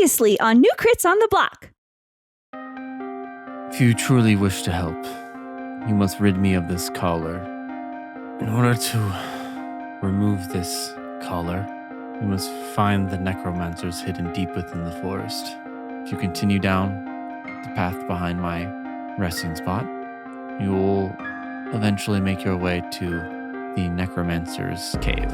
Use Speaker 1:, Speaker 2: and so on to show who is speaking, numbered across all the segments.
Speaker 1: Previously on New Crits on the Block.
Speaker 2: If you truly wish to help, you must rid me of this collar. In order to remove this collar, you must find the necromancers hidden deep within the forest. If you continue down the path behind my resting spot, you will eventually make your way to the necromancer's cave.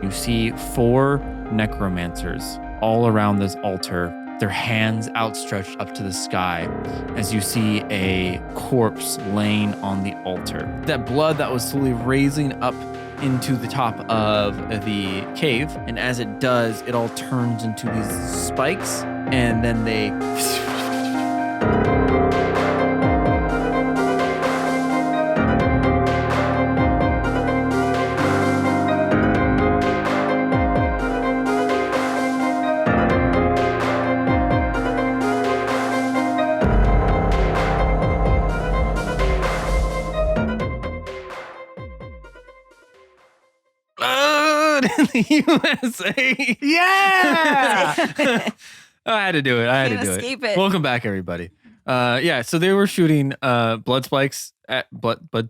Speaker 2: You see 4 necromancers all around this altar, their hands outstretched up to the sky as you see a corpse laying on the altar. That blood that was slowly raising up into the top of the cave, and as it does, it all turns into these spikes, and then they in the USA.
Speaker 3: Yeah!
Speaker 2: I had to do it.
Speaker 1: Can't escape it.
Speaker 2: Welcome back, everybody. So they were shooting blood spikes at blood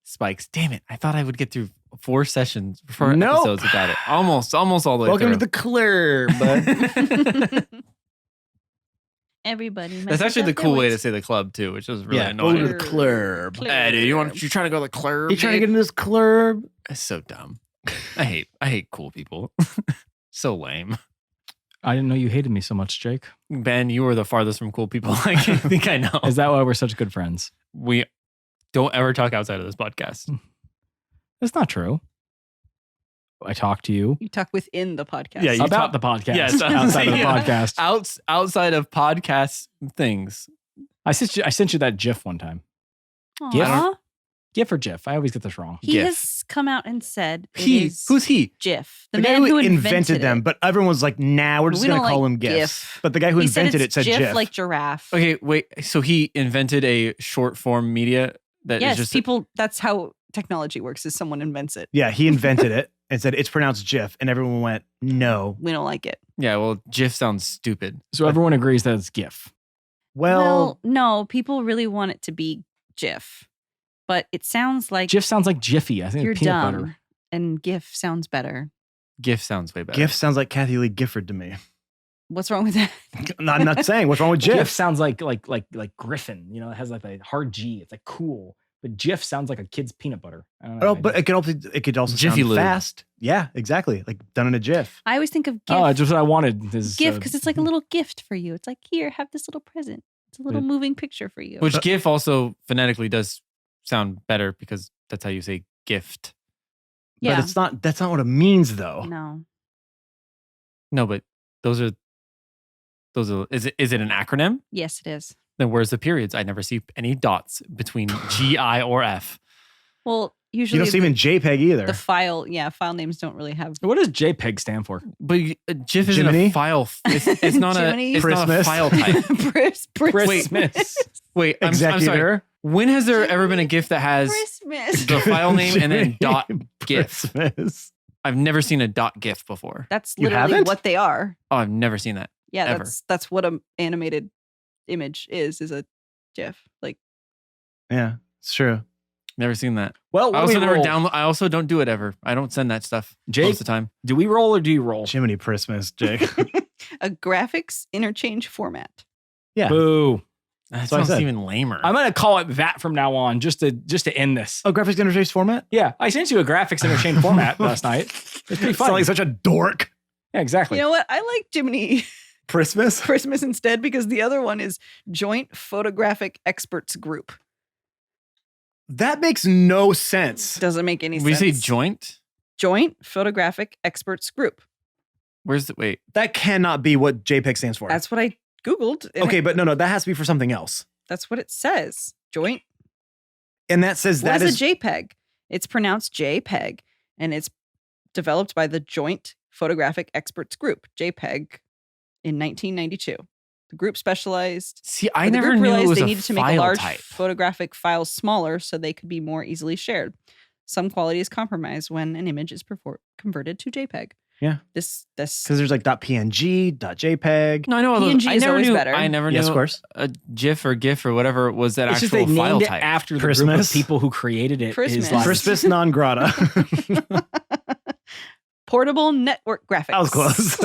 Speaker 2: spikes. Damn it! I thought I would get through 4 sessions, 4 episodes without it. Almost all the way
Speaker 3: Welcome
Speaker 2: through.
Speaker 3: to the club, bud.
Speaker 1: Everybody.
Speaker 2: That's actually the cool way to say the club too, which is really
Speaker 3: Go
Speaker 2: annoying.
Speaker 3: to the club.
Speaker 2: Hey, dude, you trying to go to the club?
Speaker 3: You trying to get in this club?
Speaker 2: It's so dumb. I hate cool people. So lame.
Speaker 4: I didn't know you hated me so much, Jake.
Speaker 2: Ben, you were the farthest from cool people I think I know.
Speaker 4: Is that why we're such good friends?
Speaker 2: We don't ever talk outside of this podcast.
Speaker 4: That's not true. I talk to you
Speaker 5: You talk within the podcast.
Speaker 2: Yeah, you
Speaker 4: about the podcast.
Speaker 2: Yes,
Speaker 4: outside of the
Speaker 2: yeah.
Speaker 4: podcast.
Speaker 2: Outside of podcast things.
Speaker 4: I sent you that GIF one time.
Speaker 1: Aw.
Speaker 4: GIF or GIF? I always get this wrong.
Speaker 1: He
Speaker 2: GIF.
Speaker 1: has come out and said it
Speaker 2: He?
Speaker 1: is
Speaker 2: Who's he?
Speaker 1: GIF.
Speaker 3: The guy who invented
Speaker 1: invented
Speaker 3: them,
Speaker 1: it.
Speaker 3: but everyone's like, nah, we're just
Speaker 5: We
Speaker 3: going to
Speaker 5: don't
Speaker 3: call
Speaker 5: like
Speaker 3: him GIFs.
Speaker 5: GIF.
Speaker 3: But the guy who
Speaker 1: He
Speaker 3: invented it said
Speaker 1: GIF
Speaker 3: GIF.
Speaker 1: like giraffe.
Speaker 2: Okay, wait. So he invented a short form media that is
Speaker 5: Yes,
Speaker 2: just
Speaker 5: people, that's how technology works, is someone invents it.
Speaker 3: Yeah, he invented it and said it's pronounced GIF. And everyone went, no.
Speaker 5: We don't like it.
Speaker 2: Yeah, well, GIF sounds stupid.
Speaker 4: So everyone agrees that it's GIF.
Speaker 3: Well,
Speaker 1: no, people really want it to be GIF. But it sounds like
Speaker 4: GIF sounds like Jiffy. I think
Speaker 1: you're
Speaker 4: it's peanut
Speaker 1: dumb.
Speaker 4: butter.
Speaker 1: And GIF sounds better.
Speaker 2: GIF sounds way better.
Speaker 3: GIF sounds like Kathy Lee Gifford to me.
Speaker 5: What's wrong with that?
Speaker 3: I'm not saying what's wrong with
Speaker 4: GIF
Speaker 3: GIF.
Speaker 4: sounds like Griffin. You know, it has like a hard G. It's like cool. But GIF sounds like a kid's peanut butter. I don't know.
Speaker 3: Oh, but it could also
Speaker 2: Jiffy
Speaker 3: sound
Speaker 2: Lube.
Speaker 3: fast. Yeah, exactly. Like done in a GIF.
Speaker 1: I always think of GIF.
Speaker 4: just what I wanted. Is,
Speaker 1: GIF because it's like a little gift for you. It's like, here, have this little present. It's a little
Speaker 4: But-
Speaker 1: moving picture for you.
Speaker 2: Which GIF also phonetically does sound better because that's how you say gift.
Speaker 1: yeah.
Speaker 3: But that's not what it means though.
Speaker 1: No.
Speaker 2: No, but those are is it an acronym?
Speaker 1: Yes, it is.
Speaker 2: Then where's the periods? I never see any dots between G, I, or F.
Speaker 1: Well,
Speaker 3: You
Speaker 1: usually
Speaker 3: don't see him in JPEG either.
Speaker 5: The file names don't really have.
Speaker 4: What does JPEG stand for?
Speaker 2: But GIF isn't
Speaker 3: Jiminy?
Speaker 2: a file. It's not
Speaker 5: Jiminy?
Speaker 2: it's not a
Speaker 3: Christmas?
Speaker 2: file type.
Speaker 4: Christmas.
Speaker 2: Wait, I'm sorry.
Speaker 3: Executor.
Speaker 2: When has there ever been a GIF that has
Speaker 5: Christmas.
Speaker 2: the file name and then dot GIF?
Speaker 3: Christmas.
Speaker 2: I've never seen a dot GIF before.
Speaker 5: That's
Speaker 3: You
Speaker 5: literally
Speaker 3: haven't?
Speaker 5: what they are.
Speaker 2: Oh, I've never seen that.
Speaker 5: Yeah,
Speaker 2: Ever.
Speaker 5: that's what an animated image is a GIF. Like,
Speaker 3: Yeah, it's true.
Speaker 2: Never seen that.
Speaker 4: Well,
Speaker 2: I
Speaker 4: when
Speaker 2: also
Speaker 4: we
Speaker 2: never
Speaker 4: roll,
Speaker 2: download. I also don't do it ever. I don't send that stuff
Speaker 4: Jake?
Speaker 2: most of the time.
Speaker 4: do we roll or do you roll?
Speaker 3: Jiminy Christmas, Jake.
Speaker 5: a graphics interchange format.
Speaker 3: Yeah.
Speaker 4: Boo.
Speaker 2: That
Speaker 3: That's what I
Speaker 2: sounds
Speaker 3: said.
Speaker 2: even lamer.
Speaker 4: I'm gonna call it that from now on, just to end this.
Speaker 3: Oh, graphics interface format?
Speaker 4: Yeah, I sent you a graphics interchange format last night. It's pretty
Speaker 3: Sound
Speaker 4: fun.
Speaker 3: like such a dork.
Speaker 4: Yeah, exactly.
Speaker 5: You know what? I like Jiminy
Speaker 3: Christmas?
Speaker 5: Christmas instead because the other one is Joint Photographic Experts Group.
Speaker 3: That makes no sense.
Speaker 5: Doesn't make any
Speaker 2: we
Speaker 5: sense.
Speaker 2: say joint.
Speaker 5: Joint Photographic Experts Group.
Speaker 2: Where's the wait?
Speaker 3: That cannot be what JPEG stands for.
Speaker 5: That's what I Googled. and
Speaker 3: Okay, but no, that has to be for something else.
Speaker 5: that's what it says. Joint.
Speaker 3: And that says
Speaker 5: What
Speaker 3: that
Speaker 5: is
Speaker 3: is
Speaker 5: a JPEG? It's pronounced JPEG, and it's developed by the Joint Photographic Experts Group, JPEG, in 1992. The group specialized.
Speaker 2: See, I
Speaker 5: the
Speaker 2: never
Speaker 5: group
Speaker 2: knew
Speaker 5: realized
Speaker 2: it was
Speaker 5: they
Speaker 2: a
Speaker 5: needed to make a
Speaker 2: file
Speaker 5: large
Speaker 2: type.
Speaker 5: photographic files smaller so they could be more easily shared. Some quality is compromised when an image is converted to JPEG.
Speaker 3: Yeah.
Speaker 5: This
Speaker 3: Because there's like .png, .jpeg.
Speaker 2: No, I know.
Speaker 5: PNG
Speaker 2: I
Speaker 5: is
Speaker 2: never
Speaker 5: always
Speaker 2: knew.
Speaker 5: better.
Speaker 2: I never
Speaker 3: Yes,
Speaker 2: knew
Speaker 3: of course.
Speaker 2: a GIF or GIF or whatever was that
Speaker 4: It's just
Speaker 2: actual
Speaker 4: they
Speaker 2: file
Speaker 4: named it
Speaker 2: type.
Speaker 4: after the group
Speaker 3: Christmas.
Speaker 4: of people who created it.
Speaker 5: Christmas.
Speaker 4: Is like,
Speaker 3: Crispus non grata.
Speaker 5: portable network graphics.
Speaker 3: I was close.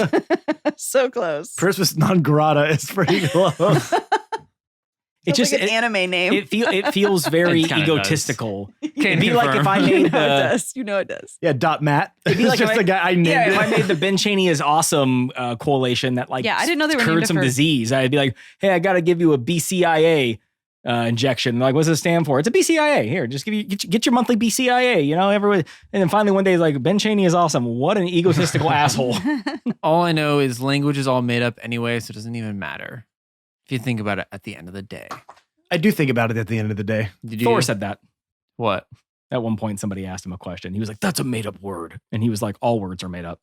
Speaker 5: So close.
Speaker 3: Crispus non grata is pretty close.
Speaker 4: It
Speaker 5: Sounds
Speaker 4: just
Speaker 5: like an anime name.
Speaker 4: it feels very
Speaker 2: It kinda
Speaker 4: egotistical.
Speaker 2: Can't
Speaker 4: It'd be like if I
Speaker 2: confirm.
Speaker 4: made
Speaker 5: it
Speaker 4: the
Speaker 5: does. You know it does.
Speaker 3: Yeah, .mat.
Speaker 4: It'd be
Speaker 3: It's
Speaker 4: like
Speaker 3: just
Speaker 4: if I-
Speaker 3: a guy I named
Speaker 4: yeah,
Speaker 3: it.
Speaker 4: if I made the Ben Cheney is awesome coalition that like
Speaker 5: Yeah, I didn't know they were
Speaker 4: cured
Speaker 5: named
Speaker 4: some
Speaker 5: for-
Speaker 4: disease, I'd be like, hey, I got to give you a BCIA injection. Like, what's it stand for? It's a BCIA. Here, just get your monthly BCIA. You know, everyone. And then finally one day, it's like Ben Cheney is awesome. What an egotistical asshole.
Speaker 2: All I know is language is all made up anyway, so it doesn't even matter if you think about it at the end of the day.
Speaker 3: I do think about it at the end of the day.
Speaker 2: Did you?
Speaker 4: Thor said that.
Speaker 2: What?
Speaker 4: At one point, somebody asked him a question. He was like, "That's a made up word," and he was like, "All words are made up."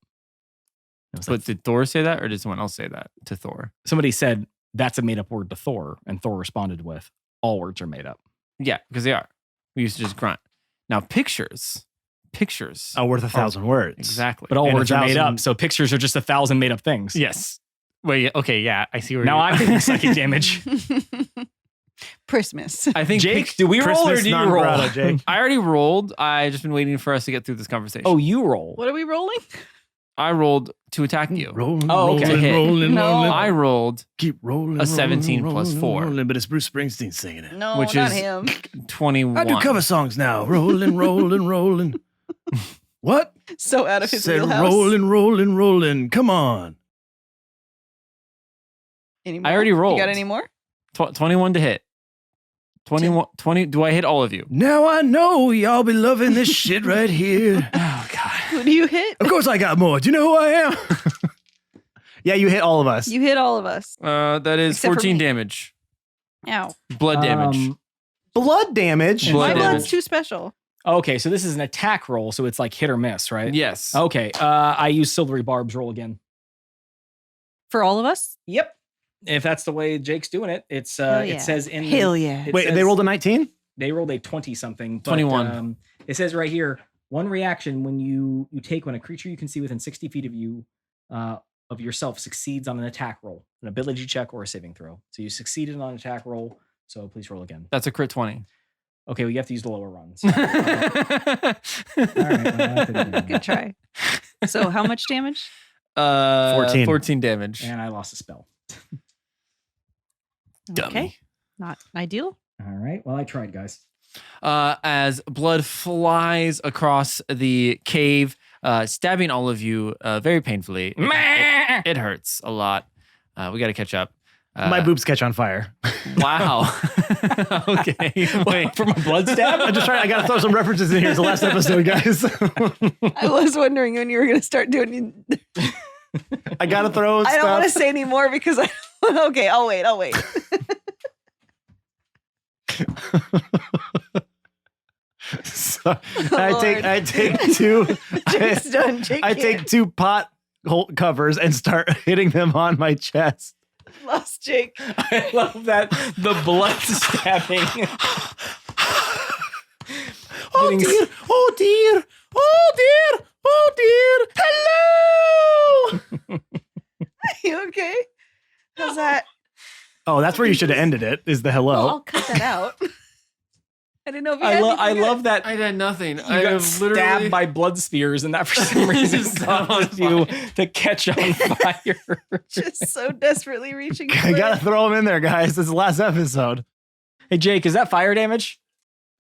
Speaker 4: I was like,
Speaker 2: But did Thor say that, or did someone else say that to Thor?
Speaker 4: somebody said that's a made up word to Thor, and Thor responded with, "All words are made up."
Speaker 2: Yeah, because they are. We used to just grunt. Now pictures
Speaker 3: Are worth 1,000 words.
Speaker 2: exactly.
Speaker 4: But all
Speaker 3: And
Speaker 4: words are made
Speaker 3: 1,000
Speaker 4: up, so pictures are just 1,000 made up things.
Speaker 2: Yes. Wait. Okay. Yeah. I see where.
Speaker 4: Now
Speaker 2: you're-
Speaker 4: I'm taking psychic damage.
Speaker 5: Christmas.
Speaker 2: I think
Speaker 4: Jake, do we roll or
Speaker 3: Christmas
Speaker 4: do you
Speaker 3: non
Speaker 4: roll?
Speaker 3: grata, Jake.
Speaker 2: I already rolled. I just been waiting for us to get through this conversation.
Speaker 4: Oh, you roll.
Speaker 5: What are we rolling?
Speaker 2: I rolled to attack you.
Speaker 3: Rolling,
Speaker 4: Oh, okay.
Speaker 3: rolling,
Speaker 2: Hit.
Speaker 3: rolling,
Speaker 5: No.
Speaker 3: rolling.
Speaker 2: I rolled
Speaker 3: Keep rolling.
Speaker 2: a 17
Speaker 3: rolling,
Speaker 2: plus
Speaker 3: rolling,
Speaker 2: 4.
Speaker 3: rolling, but it's Bruce Springsteen singing it.
Speaker 5: No,
Speaker 2: Which
Speaker 5: not
Speaker 2: is-
Speaker 5: him.
Speaker 2: 21.
Speaker 3: I do cover songs now. Rolling, rolling, rolling. What?
Speaker 5: So out of his
Speaker 3: Said
Speaker 5: wheelhouse.
Speaker 3: rolling, rolling, rolling. Come on.
Speaker 5: Any
Speaker 2: I
Speaker 5: more?
Speaker 2: already rolled.
Speaker 5: You got any more?
Speaker 2: 21 to hit. 21, 20. Do I hit all of you?
Speaker 3: Now I know y'all be loving this shit right here.
Speaker 2: Oh God.
Speaker 5: Who do you hit?
Speaker 3: Of course I got more. Do you know who I am? Yeah, you hit all of us.
Speaker 5: You hit all of us.
Speaker 2: That is
Speaker 5: Except for
Speaker 2: 14
Speaker 5: me.
Speaker 2: damage.
Speaker 5: Ow.
Speaker 2: Blood damage.
Speaker 3: Blood damage.
Speaker 2: Blood
Speaker 5: My
Speaker 2: damage.
Speaker 5: blood's too special.
Speaker 4: Okay, so this is an attack roll, so it's like hit or miss, right?
Speaker 2: Yes.
Speaker 4: Okay, I use silvery barbs roll again.
Speaker 5: For all of us?
Speaker 4: Yep. If that's the way Jake's doing it, it's
Speaker 5: Hell yeah.
Speaker 4: it says in
Speaker 5: Hell yeah.
Speaker 4: it
Speaker 3: Wait,
Speaker 4: says-
Speaker 3: they rolled a 19?
Speaker 4: They rolled a 20 something.
Speaker 2: 21.
Speaker 4: It says right here, one reaction when you take when a creature you can see within 60 feet of you of yourself succeeds on an attack roll, an ability check or a saving throw. So you succeeded on an attack roll. So please roll again.
Speaker 2: That's a crit 20.
Speaker 4: Okay, well, you have to use the lower runs.
Speaker 2: All
Speaker 4: right, well,
Speaker 5: Good try. So how much damage?
Speaker 3: 14.
Speaker 2: 14 damage.
Speaker 4: And I lost a spell.
Speaker 2: Dummy.
Speaker 5: Okay. Not ideal.
Speaker 4: All right. Well, I tried, guys.
Speaker 2: As blood flies across the cave, stabbing all of you very painfully. It hurts a lot. We got to catch up.
Speaker 3: My boobs catch on fire.
Speaker 2: Wow. Okay. Wait.
Speaker 4: For my blood stab?
Speaker 3: I'm just trying. I got to throw some references in here. It's the last episode, guys.
Speaker 5: I was wondering when you were going to start doing.
Speaker 3: I got to throw
Speaker 5: I don't want to
Speaker 3: stuff.
Speaker 5: say any more because I. Okay, I'll wait.
Speaker 3: So, I take two.
Speaker 5: Jake's done. Jake
Speaker 3: I
Speaker 5: can't.
Speaker 3: take two pot hole covers and start hitting them on my chest.
Speaker 5: Lost Jake.
Speaker 4: I love that. The blood stabbing.
Speaker 3: Oh
Speaker 4: Getting
Speaker 3: dear! Oh dear! Oh dear! Oh dear! Hello!
Speaker 5: You okay? How's that?
Speaker 3: Oh, that's where you should have ended it. Is the hello?
Speaker 5: Well, I'll cut that out. I didn't know if you had
Speaker 4: I
Speaker 5: anything
Speaker 4: love that.
Speaker 2: I did nothing.
Speaker 4: You
Speaker 2: I
Speaker 4: got
Speaker 2: have
Speaker 4: stabbed by blood spears, and that for some reason causes you to catch on fire.
Speaker 5: just so desperately reaching.
Speaker 3: I
Speaker 5: for
Speaker 3: gotta
Speaker 5: it.
Speaker 3: throw them in there, guys. This is the last episode.
Speaker 4: Hey, Jake, is that fire damage?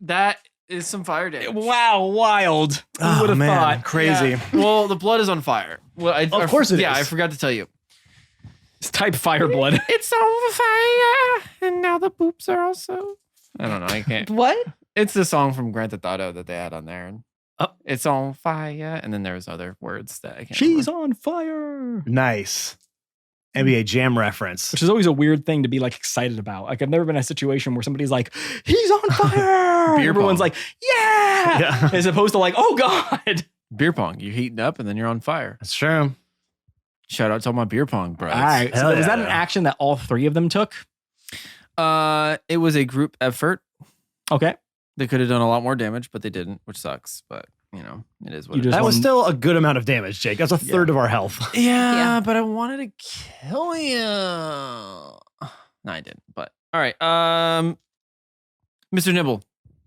Speaker 2: That is some fire damage.
Speaker 4: Wow, wild. Who would have thought?
Speaker 3: Crazy.
Speaker 2: Yeah. Well, the blood is on fire. Well,
Speaker 3: Of course it
Speaker 2: Yeah,
Speaker 3: is.
Speaker 2: I forgot to tell you.
Speaker 4: It's type fire blood.
Speaker 2: It's on fire, and now the boobs are also. I don't know. I can't.
Speaker 5: What?
Speaker 2: It's the song from Grand Theft Auto that they had on there. And
Speaker 3: Oh.
Speaker 2: It's on fire, and then there's other words that I can't.
Speaker 4: She's
Speaker 2: remember.
Speaker 4: on fire.
Speaker 3: Nice. NBA Jam reference.
Speaker 4: Which is always a weird thing to be like excited about. Like I've never been in a situation where somebody's like, "He's on fire."
Speaker 2: Beer
Speaker 4: Everyone's
Speaker 2: pong.
Speaker 4: like, "Yeah,"
Speaker 3: Yeah.
Speaker 4: as opposed to like, "Oh God."
Speaker 2: Beer pong. You're heating up, and then you're on fire.
Speaker 3: That's true.
Speaker 2: Shout out to all my beer pong bros.
Speaker 4: All right. So
Speaker 3: Hell
Speaker 4: was that
Speaker 3: yeah.
Speaker 4: an action that all three of them took?
Speaker 2: It was a group effort.
Speaker 4: Okay.
Speaker 2: They could have done a lot more damage, but they didn't, which sucks. But it is what
Speaker 4: You
Speaker 2: it
Speaker 4: just
Speaker 2: is.
Speaker 3: That was
Speaker 4: one-
Speaker 3: still a good amount of damage, Jake. That's a third of our health.
Speaker 2: Yeah, but I wanted to kill you. No, I didn't. But all right, Mr. Nibble,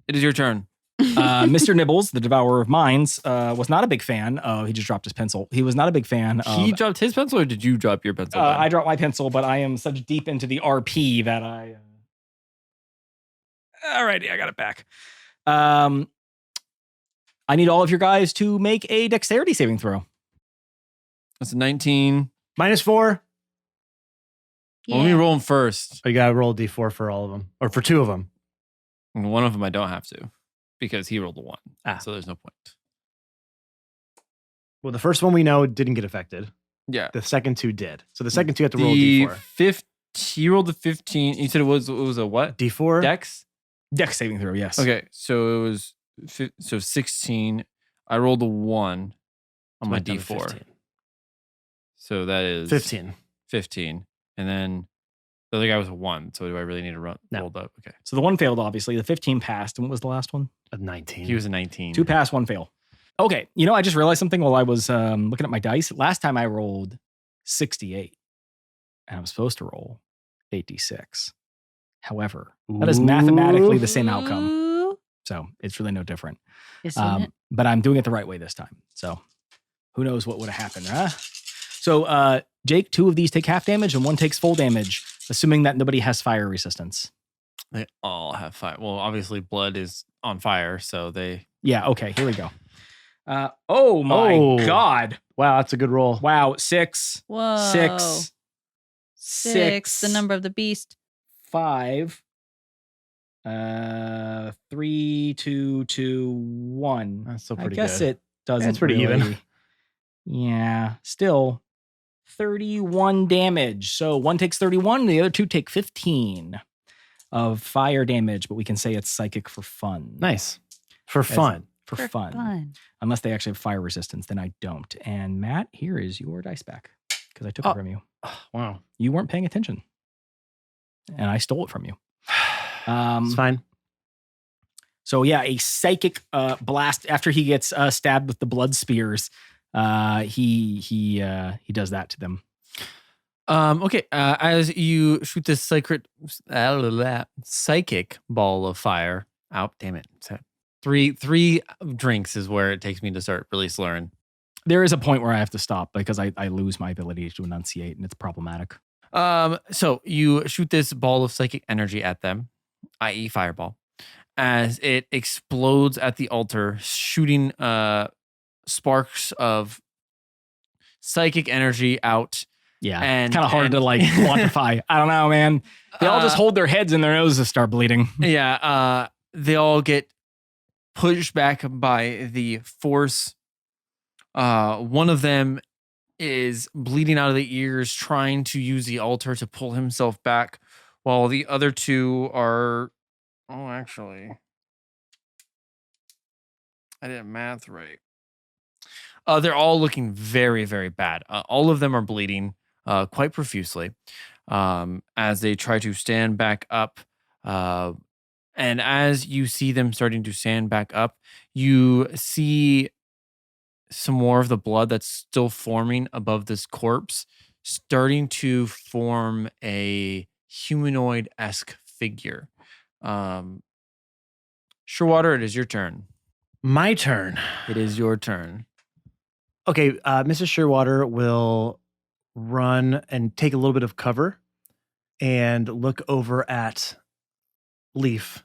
Speaker 2: it is your turn.
Speaker 4: Mr. Nibbles, the Devourer of Minds, was not a big fan of. He just dropped his pencil. He was not a big fan of.
Speaker 2: He dropped his pencil, or did you drop your pencil? then?
Speaker 4: I dropped my pencil, but I am such deep into the RP that I. Alrighty, I got it back. I need all of your guys to make a dexterity saving throw.
Speaker 2: That's a 19.
Speaker 3: -4.
Speaker 2: Well, let me roll them first.
Speaker 3: Oh, you gotta roll a d4 for all of them, or for 2 of them.
Speaker 2: And one of them I don't have to, because he rolled a 1. So there's no point.
Speaker 3: Well, the first one we know didn't get affected.
Speaker 2: Yeah.
Speaker 3: The second 2 did. So the second 2 have to roll a d4.
Speaker 2: He rolled a 15. You said it was a what?
Speaker 3: D4.
Speaker 2: Dex?
Speaker 4: Dex saving throw, yes.
Speaker 2: Okay, so it was 16. I rolled a 1 on my D4. So that is
Speaker 3: 15.
Speaker 2: 15. And then the other guy was a 1. So do I really need to roll up? Okay.
Speaker 4: So the one failed, obviously. The 15 passed. And what was the last one?
Speaker 3: A 19.
Speaker 2: He was a 19.
Speaker 4: 2 pass, 1 fail. Okay. I just realized something while I was looking at my dice. Last time I rolled 68. And I'm supposed to roll 8d6. However, that is mathematically the same outcome.
Speaker 1: Ooh,
Speaker 4: So it's really no different.
Speaker 1: isn't it?
Speaker 4: But I'm doing it the right way this time. So who knows what would have happened, huh? So Jake, 2 of these take half damage and 1 takes full damage, assuming that nobody has fire resistance.
Speaker 2: They all have fire. Well, obviously blood is on fire, so they...
Speaker 4: Yeah, okay, here we go. Oh my God.
Speaker 3: Wow, that's a good roll.
Speaker 4: Wow, 6,
Speaker 1: Whoa.
Speaker 4: 6,
Speaker 1: 6, the number of the beast.
Speaker 4: 5, 3, 2, 2, 1.
Speaker 3: That's still
Speaker 4: I
Speaker 3: pretty
Speaker 4: guess
Speaker 3: good.
Speaker 4: it doesn't.
Speaker 3: It's pretty
Speaker 4: really,
Speaker 3: even.
Speaker 4: Yeah, still 31 damage. So 1 takes 31, the other 2 take 15 of fire damage, but we can say it's psychic for fun.
Speaker 3: Nice. For fun.
Speaker 4: For fun. Unless they actually have fire resistance, then I don't. And Matt, here is your dice back because I took it from you.
Speaker 3: Wow.
Speaker 4: You weren't paying attention, and I stole it from you.
Speaker 3: It's fine.
Speaker 4: So yeah, a psychic blast after he gets stabbed with the blood spears. He does that to them.
Speaker 2: Okay, as you shoot this psychic ball of fire out, damn it. Three drinks is where it takes me to start really slurring.
Speaker 4: There is a point where I have to stop because I lose my ability to enunciate, and it's problematic.
Speaker 2: So you shoot this ball of psychic energy at them, i.e. fireball, as it explodes at the altar, shooting sparks of psychic energy out.
Speaker 4: Yeah,
Speaker 2: And-
Speaker 4: it's kind of hard
Speaker 2: and-
Speaker 4: to like quantify. I don't know, man. They all just hold their heads and their noses start bleeding.
Speaker 2: Yeah, they all get pushed back by the force. One of them is bleeding out of the ears, trying to use the altar to pull himself back, while the other 2 are... Oh, actually, I didn't math right. They're all looking very, very bad. All of them are bleeding quite profusely as they try to stand back up. And as you see them starting to stand back up, you see some more of the blood that's still forming above this corpse, starting to form a humanoid-esque figure. Surewater, it is your turn.
Speaker 3: My turn.
Speaker 2: It is your turn.
Speaker 3: Okay, Mrs. Shearwater will run and take a little bit of cover and look over at Leaf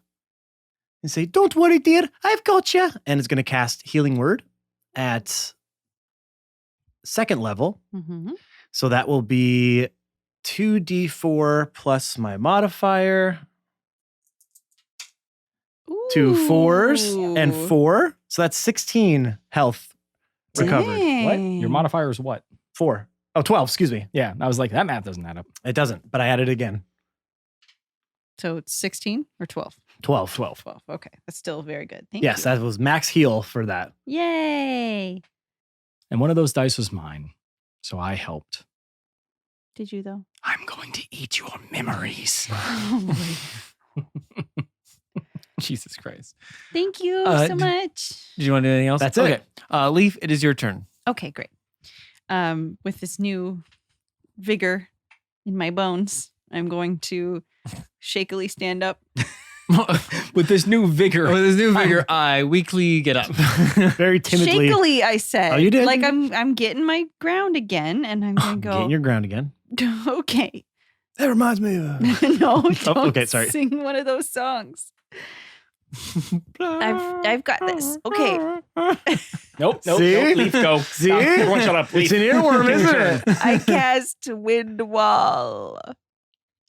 Speaker 3: and say, "Don't worry, dear, I've got you." And it's going to cast Healing Word at 2nd level.
Speaker 1: Mm-hmm.
Speaker 3: So that will be 2d4 plus my modifier. 2 4s and 4. So that's 16 health recovered.
Speaker 4: What? Your modifier is what?
Speaker 3: 4. Oh, 12, excuse me.
Speaker 4: Yeah, I was like, that math doesn't add up.
Speaker 3: It doesn't, but I added it again.
Speaker 1: So it's 16 or 12?
Speaker 3: 12.
Speaker 1: 12. Okay. That's still very good. Thank
Speaker 3: Yes,
Speaker 1: you.
Speaker 3: that was max heal for that.
Speaker 1: Yay.
Speaker 4: And one of those dice was mine. So I helped.
Speaker 1: Did you, though?
Speaker 4: I'm going to eat your memories.
Speaker 2: Jesus Christ.
Speaker 1: Thank you so much.
Speaker 2: Did you want to do anything else?
Speaker 3: That's it.
Speaker 2: Okay. Leaf, it is your turn.
Speaker 1: Okay, great. With this new vigor in my bones, I'm going to shakily stand up.
Speaker 4: With this new vigor.
Speaker 2: With this new vigor, I weakly get up.
Speaker 3: Very timidly.
Speaker 1: Shakily, I said.
Speaker 3: Oh, you did?
Speaker 1: Like I'm getting my ground again, and I'm going to
Speaker 3: Getting
Speaker 1: go.
Speaker 3: your ground again.
Speaker 1: Okay.
Speaker 3: That reminds me of.
Speaker 1: No, don't
Speaker 3: okay, sorry.
Speaker 1: sing one of those songs. I've got this. Okay.
Speaker 4: Nope.
Speaker 3: See?
Speaker 4: Leaf, go.
Speaker 3: See?
Speaker 4: Stop. Everyone shut up.
Speaker 3: It's
Speaker 4: Leaf.
Speaker 3: an earworm,
Speaker 4: Take your
Speaker 3: isn't
Speaker 4: turn.
Speaker 3: it?
Speaker 1: I cast Wind Wall.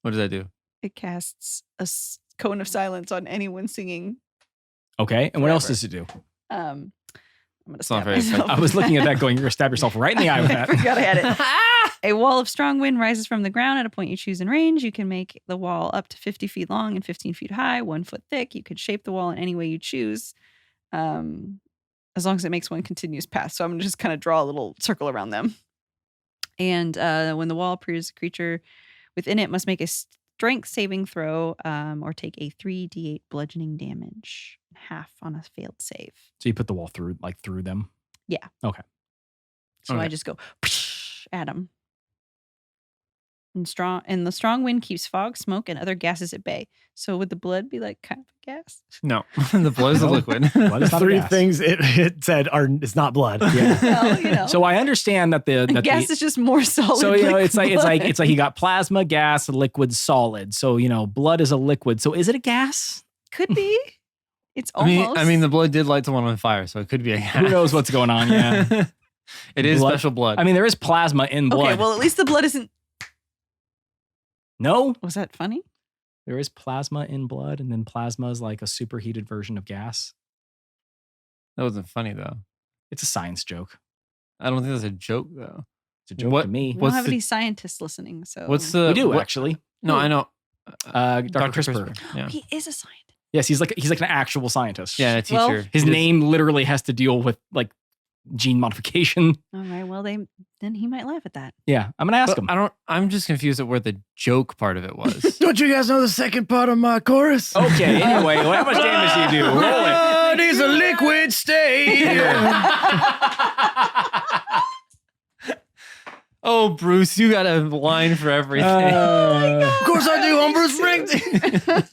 Speaker 2: What does that do?
Speaker 1: It casts a cone of silence on anyone singing.
Speaker 4: Okay. And what else
Speaker 1: Forever.
Speaker 4: does it do?
Speaker 1: I'm gonna
Speaker 2: It's not
Speaker 1: stab
Speaker 2: very
Speaker 1: myself.
Speaker 4: I was looking at that going, you're going to stab yourself right in the eye with
Speaker 1: I
Speaker 4: that.
Speaker 1: forgot I had it. A wall of strong wind rises from the ground at a point you choose in range. You can make the wall up to 50 feet long and 15 feet high, 1 foot thick. You could shape the wall in any way you choose, as long as it makes one continuous path. So I'm going to just kind of draw a little circle around them. And when the wall appears, a creature within it must make a strength saving throw or take a 3d8 bludgeoning damage, half on a failed save.
Speaker 4: So you put the wall through them.
Speaker 1: So I
Speaker 2: Okay.
Speaker 1: just go at them. And the strong wind keeps fog, smoke, and other gases at bay. So would the blood be like kind of a gas?
Speaker 2: No. The blood is a liquid.
Speaker 4: Blood is not a
Speaker 3: Three
Speaker 4: gas.
Speaker 3: things it said are it's not blood.
Speaker 4: Yeah.
Speaker 1: Well, you know.
Speaker 4: So I understand that
Speaker 1: gas is just more solid.
Speaker 4: so you know
Speaker 1: like
Speaker 4: it's like
Speaker 1: blood.
Speaker 4: you got plasma, gas, liquid, solid. So blood is a liquid. So is it a gas?
Speaker 1: Could be. It's
Speaker 2: I mean,
Speaker 1: almost.
Speaker 2: the blood did light someone on fire, so it could be a gas.
Speaker 4: Who knows what's going on? Yeah.
Speaker 2: It is
Speaker 4: Blood?
Speaker 2: special blood.
Speaker 4: I mean, there is plasma in blood.
Speaker 1: Okay, well, at least the blood isn't.
Speaker 4: No,
Speaker 1: Was that funny?
Speaker 4: there is plasma in blood, and then plasma is like a superheated version of gas.
Speaker 2: that wasn't funny though.
Speaker 4: It's a science joke.
Speaker 2: I don't think that's a joke though.
Speaker 4: It's a joke
Speaker 2: What-
Speaker 4: to me.
Speaker 1: We don't
Speaker 2: What's
Speaker 1: have
Speaker 2: the-
Speaker 1: any scientists listening, so.
Speaker 2: What's the?
Speaker 4: We do
Speaker 2: what-
Speaker 4: actually.
Speaker 2: No, I know.
Speaker 4: Dr. CRISPR.
Speaker 2: Yeah.
Speaker 1: He is a scientist.
Speaker 4: Yes, he's like an actual scientist.
Speaker 2: Yeah, a teacher.
Speaker 1: Well,
Speaker 4: His
Speaker 2: He does-
Speaker 4: name literally has to deal with like gene modification.
Speaker 1: All right. Well, then he might laugh at that.
Speaker 4: Yeah, I'm gonna ask
Speaker 2: But
Speaker 4: him.
Speaker 2: I'm just confused at where the joke part of it was.
Speaker 3: Don't you guys know the second part of my chorus?
Speaker 4: Okay. Anyway, how much damage do you do? Roll it.
Speaker 3: Blood is a liquid state.
Speaker 2: Oh, Bruce, you got a line for everything.
Speaker 3: Of course I do. I'm Bruce Springsteen.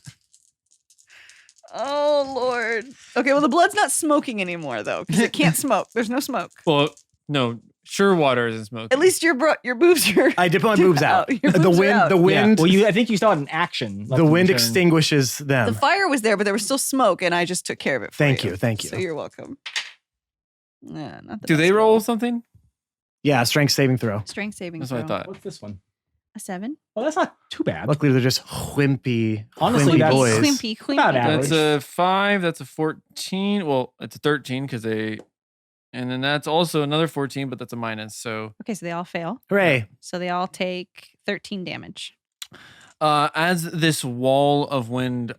Speaker 1: Oh Lord. Okay. Well, the blood's not smoking anymore though, because it can't smoke. There's no smoke.
Speaker 2: Well, no, sure, water isn't smoking.
Speaker 1: At least your boobs are.
Speaker 3: I dip my boobs out.
Speaker 1: Your
Speaker 3: The
Speaker 1: boobs are
Speaker 3: wind.
Speaker 1: out.
Speaker 3: The wind.
Speaker 4: Yeah. Well, I think you still had an action. left
Speaker 3: the
Speaker 4: in
Speaker 3: wind
Speaker 4: turn.
Speaker 3: extinguishes
Speaker 1: The
Speaker 3: them.
Speaker 1: fire was there, but there was still smoke, and I just took care of it. For
Speaker 3: Thank you, thank you.
Speaker 1: So you're welcome. Yeah, not the
Speaker 2: Do they
Speaker 1: best
Speaker 2: roll something?
Speaker 3: Yeah, strength saving throw.
Speaker 1: strength saving
Speaker 2: That's
Speaker 1: throw.
Speaker 2: what I thought.
Speaker 4: What's this one?
Speaker 1: A 7.
Speaker 4: Well, that's not too bad.
Speaker 3: Luckily, they're just whimpy,
Speaker 4: Honestly,
Speaker 3: whimpy
Speaker 4: that's-
Speaker 3: boys.
Speaker 1: Quimpy, quimpy.
Speaker 4: About average.
Speaker 2: That's a 5. That's a 14. Well, it's a 13 because they, and then that's also another 14, but that's a minus. So,
Speaker 1: Okay, so they all fail.
Speaker 3: Hooray!
Speaker 1: So they all take 13 damage.
Speaker 2: as this wall of wind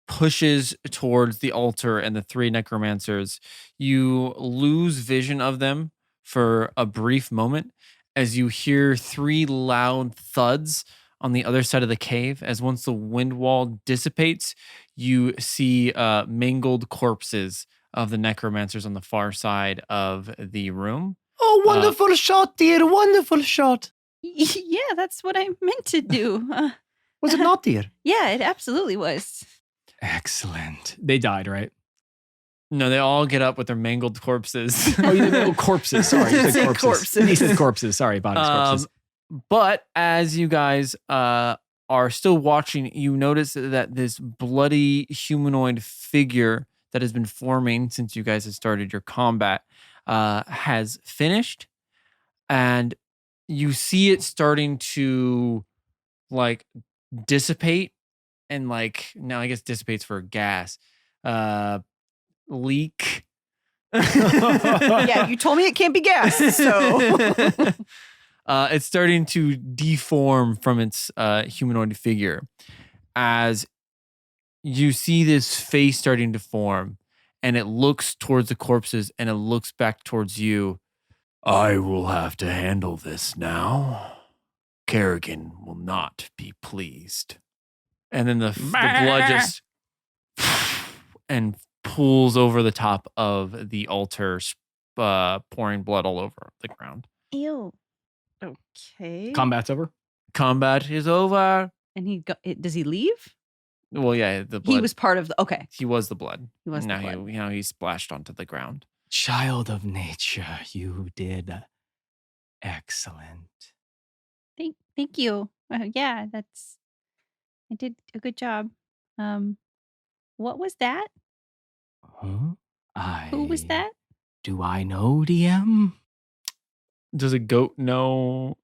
Speaker 2: pushes towards the altar and the 3 necromancers, you lose vision of them for a brief moment as you hear 3 loud thuds on the other side of the cave. As once the wind wall dissipates, you see mangled corpses of the necromancers on the far side of the room.
Speaker 3: Oh, wonderful shot, dear. Wonderful shot.
Speaker 1: Yeah, that's what I meant to do.
Speaker 3: Was it not, dear?
Speaker 1: Yeah, it absolutely was.
Speaker 4: Excellent. They died, right?
Speaker 2: No, they all get up with their mangled corpses.
Speaker 4: Oh, you said corpses. Sorry, you said
Speaker 1: Said
Speaker 4: corpses.
Speaker 1: corpses.
Speaker 4: He said corpses. Sorry, bodies, corpses.
Speaker 2: But as you guys are still watching, you notice that this bloody humanoid figure that has been forming since you guys have started your combat has finished, and you see it starting to like dissipate, and like now I guess dissipates for gas, leak.
Speaker 1: Yeah, you told me it can't be gas, so.
Speaker 2: It's starting to deform from its humanoid figure as you see this face starting to form, and it looks towards the corpses and it looks back towards you. I will have to handle this now. Kerrigan will not be pleased. And then the blood just and pulls over the top of the altar, pouring blood all over the ground.
Speaker 1: Ew. Okay.
Speaker 4: Combat's over.
Speaker 2: Combat is over.
Speaker 1: And does he leave?
Speaker 2: Well, yeah, the blood.
Speaker 1: He was part of the. Okay.
Speaker 2: He was the blood.
Speaker 1: He was the
Speaker 2: now
Speaker 1: blood.
Speaker 2: he splashed onto the ground.
Speaker 6: Child of nature, you did excellent.
Speaker 1: Thank you. Yeah, I did a good job. What was that?
Speaker 6: Huh?
Speaker 1: Who was that?
Speaker 6: Do I know, DM?
Speaker 2: Does a goat know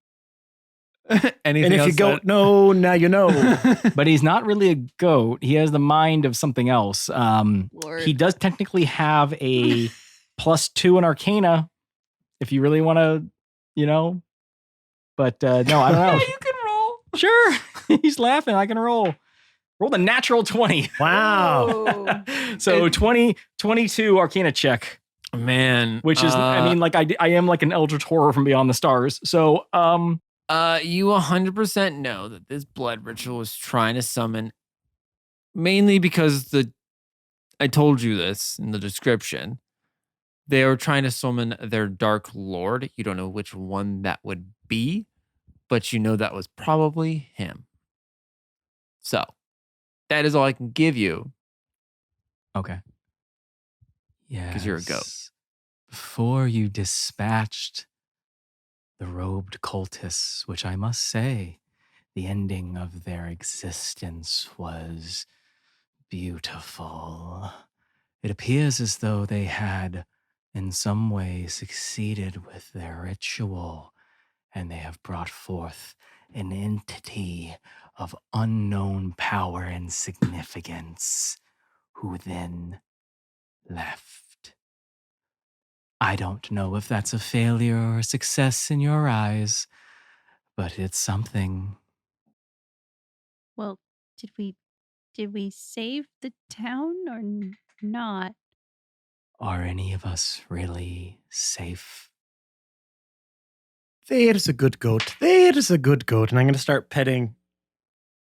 Speaker 2: anything?
Speaker 3: And if you don't know, now you know.
Speaker 4: But he's not really a goat. He has the mind of something else.
Speaker 1: Lord.
Speaker 4: He does technically have a +2 in Arcana, if you really want to, But no, I don't know.
Speaker 1: You can roll.
Speaker 4: Sure. He's laughing. I can roll. Roll the natural 20.
Speaker 3: Wow.
Speaker 1: Oh.
Speaker 4: So 22 Arcana check,
Speaker 2: Man,
Speaker 4: which is, I am like an Eldritch Horror from Beyond the Stars. So,
Speaker 2: you 100% know that this blood ritual was trying to summon, mainly because I told you this in the description. They were trying to summon their Dark Lord. You don't know which one that would be, but you know that was probably him. So, that is all I can give you.
Speaker 6: Okay. Yeah.
Speaker 2: 'Cause you're a goat.
Speaker 6: Before you dispatched the robed cultists, which I must say, the ending of their existence was beautiful. It appears as though they had in some way succeeded with their ritual, and they have brought forth an entity of unknown power and significance, who then left. I don't know if that's a failure or a success in your eyes, but it's something.
Speaker 1: Well, did we save the town or not?
Speaker 6: Are any of us really safe?
Speaker 3: There's a good goat. There's a good goat. And I'm going to start petting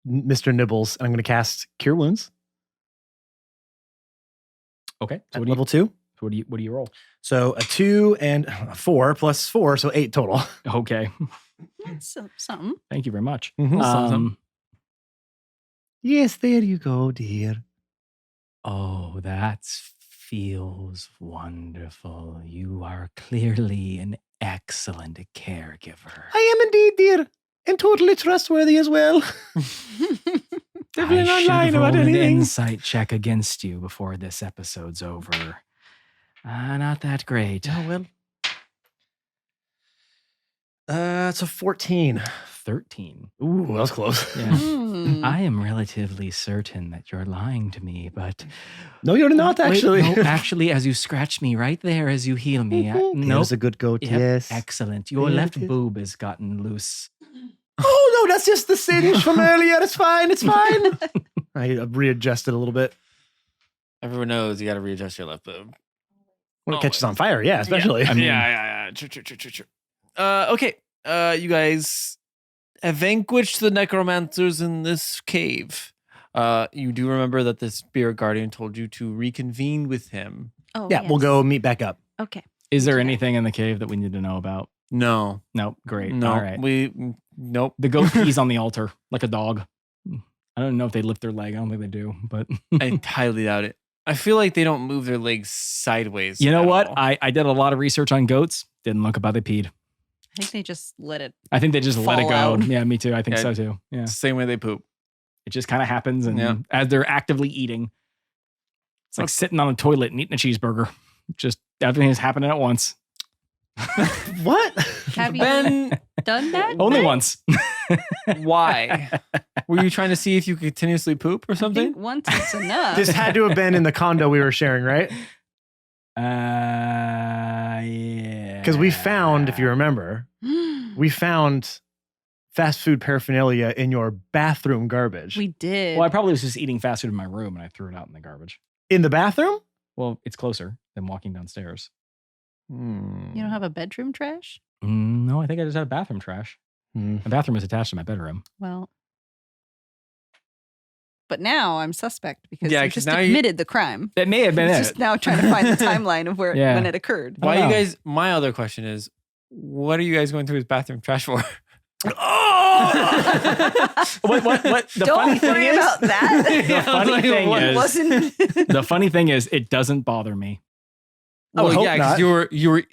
Speaker 3: Mr. Nibbles. And I'm going to cast Cure Wounds
Speaker 4: okay.
Speaker 3: at level 2.
Speaker 4: What do you roll?
Speaker 3: So a 2 and a 4 plus 4, so 8 total.
Speaker 4: Okay.
Speaker 1: That's something.
Speaker 4: Thank you very much.
Speaker 3: Mhm. Yes, there you go, dear.
Speaker 6: Oh, that feels wonderful. You are clearly an excellent caregiver.
Speaker 3: I am indeed, dear. And totally trustworthy as well. Definitely
Speaker 6: I
Speaker 3: not
Speaker 6: should
Speaker 3: lying
Speaker 6: have
Speaker 3: about
Speaker 6: rolled an
Speaker 3: anything.
Speaker 6: insight check against you before this episode's over. Not that great.
Speaker 3: Oh, well. It's a 14.
Speaker 6: 13.
Speaker 3: Ooh, that was close.
Speaker 6: Yeah.
Speaker 1: Hmm.
Speaker 6: I am relatively certain that you're lying to me, but
Speaker 3: No, you're not,
Speaker 6: Wait,
Speaker 3: actually.
Speaker 6: no, actually, as you scratch me right there, as you heal me, nope.
Speaker 3: There's a good goat,
Speaker 6: Yep,
Speaker 3: yes.
Speaker 6: excellent. Your
Speaker 3: There
Speaker 6: left
Speaker 3: it is.
Speaker 6: boob has gotten loose.
Speaker 3: Oh, no, that's just the singe from earlier. It's fine. It's fine. I readjusted a little bit.
Speaker 2: Everyone knows you got to readjust your left boob.
Speaker 3: When it
Speaker 2: Oh,
Speaker 3: catches
Speaker 2: wait.
Speaker 3: on fire, yeah, especially.
Speaker 6: I mean-
Speaker 2: yeah. True. Okay. You guys have vanquished the necromancers in this cave. You do remember that the spirit guardian told you to reconvene with him.
Speaker 1: Oh,
Speaker 3: Yeah, we'll
Speaker 1: yes.
Speaker 3: go meet back up.
Speaker 1: Okay.
Speaker 4: Is there
Speaker 1: Okay.
Speaker 4: anything in the cave that we need to know about?
Speaker 2: No.
Speaker 4: Nope. Great.
Speaker 2: No.
Speaker 4: All right.
Speaker 2: Nope.
Speaker 4: The goat pees on the altar like a dog. I don't know if they lift their leg. I don't think they do, but
Speaker 2: I highly doubt it. I feel like they don't move their legs sideways.
Speaker 4: you know
Speaker 2: at
Speaker 4: what?
Speaker 2: all.
Speaker 4: I did a lot of research on goats. Didn't look up how they peed.
Speaker 1: I think they just let it.
Speaker 4: I think they just let it
Speaker 1: Fall
Speaker 4: go.
Speaker 1: out.
Speaker 4: Yeah, me too. I think
Speaker 2: Yeah.
Speaker 4: so too. Yeah.
Speaker 2: It's the same way they poop.
Speaker 4: It just kind of happens. And
Speaker 2: Yeah.
Speaker 4: as they're actively eating, it's like
Speaker 2: Okay.
Speaker 4: sitting on a toilet and eating a cheeseburger. Just everything is happening at once.
Speaker 3: What?
Speaker 1: Have you
Speaker 2: Ben,
Speaker 1: done that?
Speaker 4: Only
Speaker 1: Ben?
Speaker 4: once.
Speaker 2: why? Were you trying to see if you could continuously poop or
Speaker 1: I
Speaker 2: something?
Speaker 1: think once is enough.
Speaker 3: This had to have been in the condo we were sharing, right?
Speaker 4: Yeah.
Speaker 3: Because we found, if you remember, we found fast food paraphernalia in your bathroom garbage.
Speaker 1: we did.
Speaker 4: Well, I probably was just eating fast food in my room and I threw it out in the garbage.
Speaker 3: In the bathroom?
Speaker 4: Well, it's closer than walking downstairs.
Speaker 1: You don't have a bedroom trash?
Speaker 4: No, I think I just had bathroom trash.
Speaker 3: Hmm.
Speaker 4: My bathroom is attached to my bedroom.
Speaker 1: Well, But now I'm suspect because
Speaker 2: Yeah,
Speaker 1: you
Speaker 2: 'cause
Speaker 1: just
Speaker 2: now
Speaker 1: admitted the crime.
Speaker 6: That may have been
Speaker 1: I'm
Speaker 6: it.
Speaker 1: just now trying to find the timeline of where
Speaker 6: Yeah.
Speaker 1: when it occurred.
Speaker 6: I
Speaker 2: Why
Speaker 6: don't
Speaker 2: you
Speaker 6: know.
Speaker 2: guys? My other question is, what are you guys going through his bathroom trash for?
Speaker 6: What? The
Speaker 1: Don't
Speaker 6: funny thing
Speaker 1: worry
Speaker 6: is,
Speaker 1: about that.
Speaker 6: the funny thing
Speaker 2: what
Speaker 6: is,
Speaker 1: Wasn't
Speaker 6: the funny thing is, it doesn't bother me.
Speaker 3: I would
Speaker 2: Well,
Speaker 3: hope
Speaker 2: yeah,
Speaker 3: not.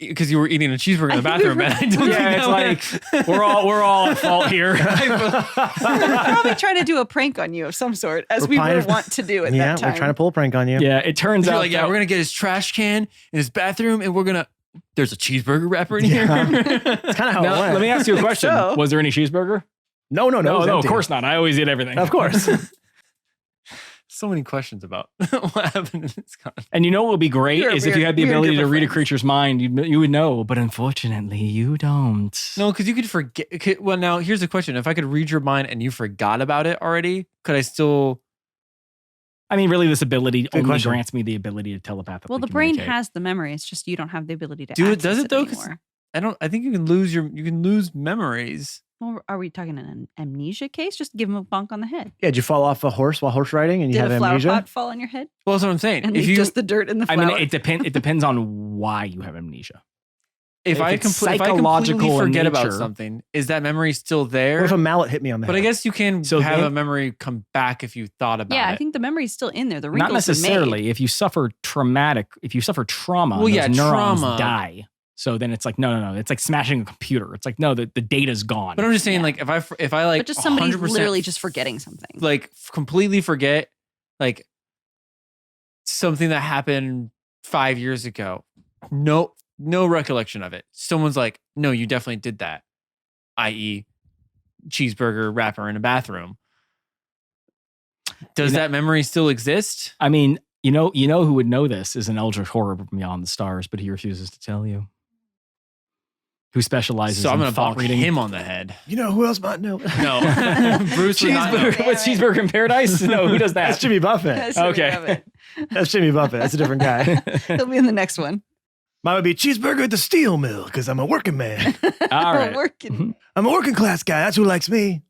Speaker 2: because you were eating a cheeseburger in the bathroom, man. I don't
Speaker 6: Yeah,
Speaker 2: think
Speaker 6: it's
Speaker 2: that
Speaker 6: like we're all at fault here.
Speaker 1: we're probably trying to do a prank on you of some sort, as
Speaker 3: We're
Speaker 1: we
Speaker 3: trying
Speaker 1: were
Speaker 3: to-
Speaker 1: want to do at
Speaker 3: Yeah,
Speaker 1: that time.
Speaker 3: we're trying to pull a prank on you.
Speaker 6: Yeah, it turns
Speaker 2: You're
Speaker 6: out.
Speaker 2: like, yeah,
Speaker 6: that-
Speaker 2: we're gonna get his trash can in his bathroom, and we're gonna. There's a cheeseburger wrapper in
Speaker 3: Yeah.
Speaker 2: here.
Speaker 3: It's kind of how
Speaker 6: Now,
Speaker 3: it went.
Speaker 6: let me ask you a question.
Speaker 1: so.
Speaker 6: Was there any cheeseburger?
Speaker 3: No, it was
Speaker 6: No, of
Speaker 3: empty.
Speaker 6: course not. I always eat everything.
Speaker 3: Of course.
Speaker 2: So many questions about what happened in this con.
Speaker 6: And you know what would be great
Speaker 1: You're a
Speaker 6: is if you
Speaker 1: weird-
Speaker 6: had the
Speaker 1: weird
Speaker 6: ability
Speaker 1: group
Speaker 6: to
Speaker 1: of
Speaker 6: read a
Speaker 1: friends.
Speaker 6: creature's mind, you would know. But unfortunately, you don't.
Speaker 2: No, because you could forget. Well, now here's the question: if I could read your mind and you forgot about it already, could I still?
Speaker 6: I mean, really, this ability only
Speaker 3: question.
Speaker 6: grants me the ability to telepathically.
Speaker 1: Well, the brain
Speaker 6: communicate.
Speaker 1: has the memory. It's just you don't have the ability to.
Speaker 2: Do it-
Speaker 1: access
Speaker 2: does it though? 'Cause-
Speaker 1: anymore.
Speaker 2: I don't. I think you can lose memories.
Speaker 1: Well, are we talking an amnesia case? Just give him a bonk on the head.
Speaker 3: Yeah, did you fall off a horse while horse riding and you
Speaker 1: Did
Speaker 3: have
Speaker 1: a flower
Speaker 3: amnesia?
Speaker 1: pot fall on your head
Speaker 2: Well, that's what I'm saying.
Speaker 1: and
Speaker 2: If
Speaker 1: leave
Speaker 2: you,
Speaker 1: just the dirt in the
Speaker 6: I
Speaker 1: flower?
Speaker 6: mean, it depends on why you have amnesia.
Speaker 2: if I
Speaker 6: it's
Speaker 2: completely
Speaker 6: psychological in
Speaker 2: forget about
Speaker 6: nature-
Speaker 2: something, is that memory still there?
Speaker 3: What if a mallet hit me on the
Speaker 2: But I
Speaker 3: head?
Speaker 2: guess you can
Speaker 6: So
Speaker 2: have
Speaker 6: then-
Speaker 2: a memory come back if you thought about
Speaker 1: yeah,
Speaker 2: it.
Speaker 1: I think the memory's still in there. The
Speaker 6: Not
Speaker 1: wrinkles are
Speaker 6: necessarily.
Speaker 1: made.
Speaker 6: If you suffer trauma,
Speaker 2: Well,
Speaker 6: those
Speaker 2: yeah,
Speaker 6: neurons
Speaker 2: trauma.
Speaker 6: die. So then it's like, no. It's like smashing a computer. It's like, no, the data's gone.
Speaker 2: But I'm just saying,
Speaker 1: Yeah.
Speaker 2: like, if I like,
Speaker 1: But just somebody's
Speaker 2: 100%
Speaker 1: literally just forgetting something.
Speaker 2: like completely forget, like something that happened 5 years ago. No recollection of it. Someone's like, no, you definitely did that. I.e., cheeseburger wrapper in a bathroom. Does that memory still exist?
Speaker 6: I mean, you know who would know this is an Eldritch Horror from Beyond the Stars, but he refuses to tell you. Who specializes
Speaker 2: So I'm
Speaker 6: in
Speaker 2: gonna
Speaker 6: thought
Speaker 2: bonk
Speaker 6: reading?
Speaker 2: him on the head.
Speaker 3: You know who else might know?
Speaker 2: No, Bruce would not know.
Speaker 6: Cheeseburger. What's Cheeseburger in Paradise? No, who does that?
Speaker 3: That's Jimmy Buffett.
Speaker 1: That's Jimmy
Speaker 6: Okay.
Speaker 1: Buffett.
Speaker 3: That's Jimmy Buffett. That's a different guy.
Speaker 1: He'll be in the next one.
Speaker 3: Mine would be cheeseburger at the steel mill because I'm a working man.
Speaker 6: All right.
Speaker 1: Working.
Speaker 3: I'm a working class guy. That's who likes me.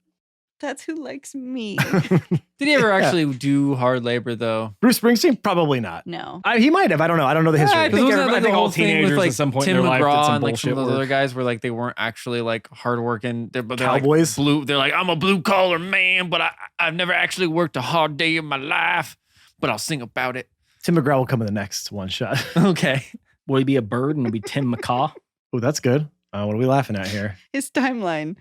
Speaker 1: That's who likes me.
Speaker 2: Did he ever actually do hard labor though?
Speaker 3: Bruce Springsteen? Probably not.
Speaker 1: No.
Speaker 3: He might have. I don't know. I don't know the history.
Speaker 6: I think
Speaker 2: Wasn't that,
Speaker 6: I think
Speaker 2: the
Speaker 6: all
Speaker 2: whole thing
Speaker 6: teenagers
Speaker 2: with, like,
Speaker 6: at some point
Speaker 2: Tim
Speaker 6: in their life did
Speaker 2: McGraw
Speaker 6: some
Speaker 2: and like some
Speaker 6: bullshit
Speaker 2: of those other
Speaker 6: work.
Speaker 2: guys were like they weren't actually like hardworking. But they're
Speaker 3: Cowboys?
Speaker 2: like blue. They're like, I'm a blue collar man, but I've never actually worked a hard day in my life. But I'll sing about it.
Speaker 3: Tim McGraw will come in the next one shot.
Speaker 2: Okay.
Speaker 6: Will he be a bird and it'll be Tim McCaw?
Speaker 3: Oh, that's good. What are we laughing at here?
Speaker 1: His timeline.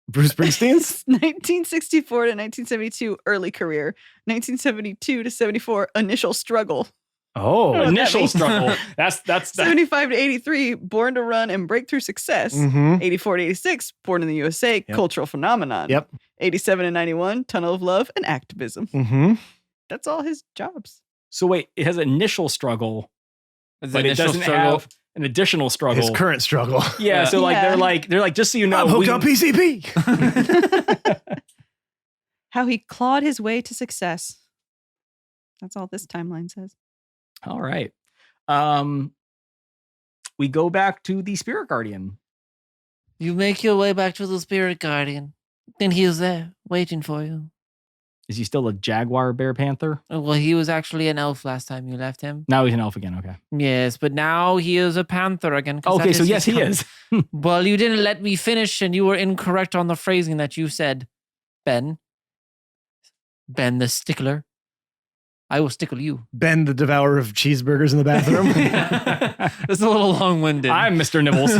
Speaker 3: Bruce Springsteen's?
Speaker 1: 1964 to 1972 early career. 1972 to 74 initial struggle.
Speaker 3: Oh.
Speaker 1: that
Speaker 6: Initial
Speaker 1: means.
Speaker 6: struggle. That's
Speaker 1: 75 to 83 born to run and breakthrough success.
Speaker 3: Mm-hmm.
Speaker 1: 84 to 86 born in the USA cultural phenomenon.
Speaker 3: Yep.
Speaker 1: 87 to 91 tunnel of love and activism.
Speaker 3: Mm-hmm.
Speaker 1: That's all his jobs.
Speaker 6: So wait, it has initial struggle,
Speaker 2: Is
Speaker 6: but
Speaker 2: the
Speaker 6: it
Speaker 2: initial
Speaker 6: doesn't
Speaker 2: struggle-
Speaker 6: have an additional struggle.
Speaker 3: His current struggle.
Speaker 6: Yeah, so like
Speaker 1: Yeah.
Speaker 6: they're like just so you know,
Speaker 3: I'm hooked
Speaker 6: we-
Speaker 3: on PCP.
Speaker 1: How he clawed his way to success. That's all this timeline says.
Speaker 6: All right. We go back to the Spirit Guardian.
Speaker 2: You make your way back to the spirit guardian. And he was there waiting for you.
Speaker 6: Is he still a jaguar bear panther?
Speaker 2: Well, he was actually an elf last time you left him.
Speaker 6: Now he's an elf again. Okay.
Speaker 2: Yes, but now he is a panther again. 'cause
Speaker 6: Okay,
Speaker 2: that
Speaker 6: so
Speaker 2: is
Speaker 6: yes, he
Speaker 2: his-
Speaker 6: is.
Speaker 2: Well, you didn't let me finish, and you were incorrect on the phrasing that you said, Ben. Ben the stickler. I will stickle you.
Speaker 3: Ben, the devourer of cheeseburgers in the bathroom.
Speaker 2: It's a little long-winded.
Speaker 6: I'm Mr. Nibbles.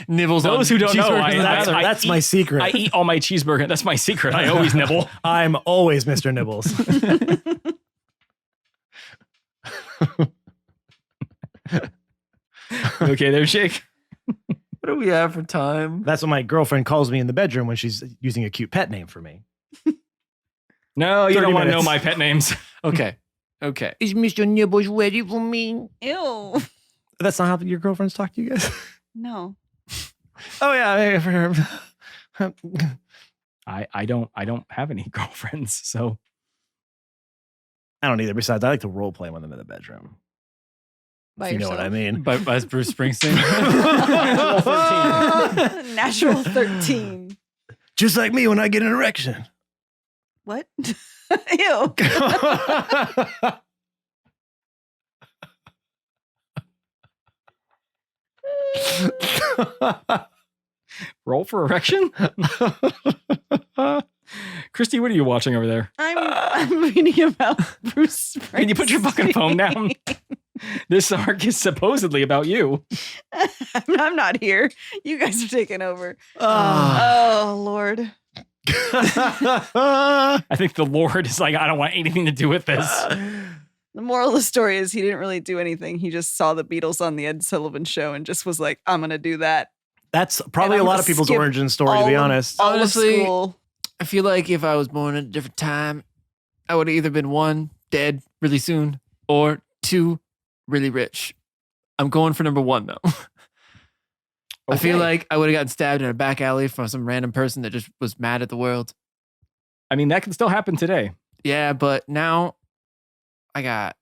Speaker 2: Nibbles.
Speaker 6: Those
Speaker 2: on
Speaker 6: who don't know,
Speaker 2: cheeseburgers in the
Speaker 3: that's
Speaker 2: bathroom.
Speaker 3: that's my secret.
Speaker 6: I eat all my cheeseburger. That's my secret. I always nibble.
Speaker 3: I'm always Mr. Nibbles.
Speaker 6: Okay, there, Jake.
Speaker 2: What do we have for time?
Speaker 3: That's what my girlfriend calls me in the bedroom when she's using a cute pet name for me.
Speaker 6: No, you
Speaker 3: 30
Speaker 6: don't want to know
Speaker 3: minutes.
Speaker 6: my pet names.
Speaker 2: Okay. Okay.
Speaker 3: Is Mr. Nibbles ready for me?
Speaker 1: Ew.
Speaker 3: That's not how your girlfriends talk to you guys?
Speaker 1: No.
Speaker 3: Oh, yeah. For her.
Speaker 6: I don't have any girlfriends, so
Speaker 3: I don't either. Besides, I like to role play when I'm in the bedroom.
Speaker 1: By
Speaker 3: If you know what I
Speaker 1: yourself.
Speaker 3: mean.
Speaker 2: But as Bruce Springsteen.
Speaker 1: Natural 13.
Speaker 3: Just like me when I get an erection.
Speaker 5: What? Ew.
Speaker 4: Roll for erection. Christy, what are you watching over there?
Speaker 5: I'm reading about Bruce Springsteen.
Speaker 4: Can you put your fucking phone down? This arc is supposedly about you.
Speaker 5: I'm not here. You guys are taking over.
Speaker 3: Ah.
Speaker 5: Oh, Lord.
Speaker 4: I think the Lord is like, I don't want anything to do with this.
Speaker 5: The moral of the story is he didn't really do anything. He just saw the Beatles on the Ed Sullivan Show and just was like, I'm going to do that.
Speaker 3: That's probably
Speaker 5: And
Speaker 3: a
Speaker 5: I'm
Speaker 3: lot
Speaker 5: gonna
Speaker 3: of people's
Speaker 5: skip
Speaker 3: origin story, to be honest.
Speaker 5: All
Speaker 2: Honestly,
Speaker 5: of school.
Speaker 2: I feel like if I was born at a different time, I would have either been 1, dead really soon, or 2, really rich. I'm going for number 1 though. I feel
Speaker 4: Okay.
Speaker 2: like I would have gotten stabbed in a back alley from some random person that just was mad at the world.
Speaker 4: I mean, that can still happen today.
Speaker 2: Yeah, but now I got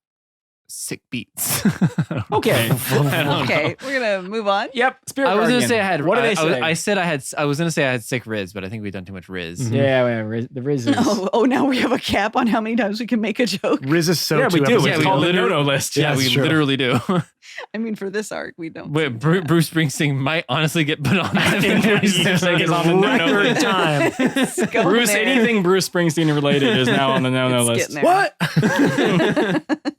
Speaker 2: sick beats.
Speaker 4: Okay.
Speaker 5: Okay, we're going to move on.
Speaker 4: Yep. Spirit
Speaker 2: I was
Speaker 4: Guardian.
Speaker 2: gonna say I had.
Speaker 4: What did they say?
Speaker 2: I said I had. I was gonna say I had sick Riz, but I think we've done too much Riz.
Speaker 3: Mhm.
Speaker 4: Yeah, the Riz is.
Speaker 5: Oh, now we have a cap on how many times we can make a joke.
Speaker 3: Riz is so
Speaker 4: yeah, we
Speaker 3: two
Speaker 4: do.
Speaker 3: episodes
Speaker 2: Yeah,
Speaker 4: It's
Speaker 2: we
Speaker 3: ago.
Speaker 4: called the
Speaker 2: literally-
Speaker 4: no-no list.
Speaker 2: Yeah,
Speaker 3: That's
Speaker 2: we
Speaker 3: true.
Speaker 2: literally do.
Speaker 5: I mean, for this arc, we don't.
Speaker 2: Wait, Bruce Springsteen might honestly get put on that.
Speaker 4: In 46 seconds on the no-no
Speaker 3: Record
Speaker 4: list.
Speaker 3: time.
Speaker 5: It's going
Speaker 4: Bruce,
Speaker 5: there.
Speaker 4: anything Bruce Springsteen related is now on the no-no
Speaker 5: It's
Speaker 4: list.
Speaker 5: getting there.
Speaker 3: What?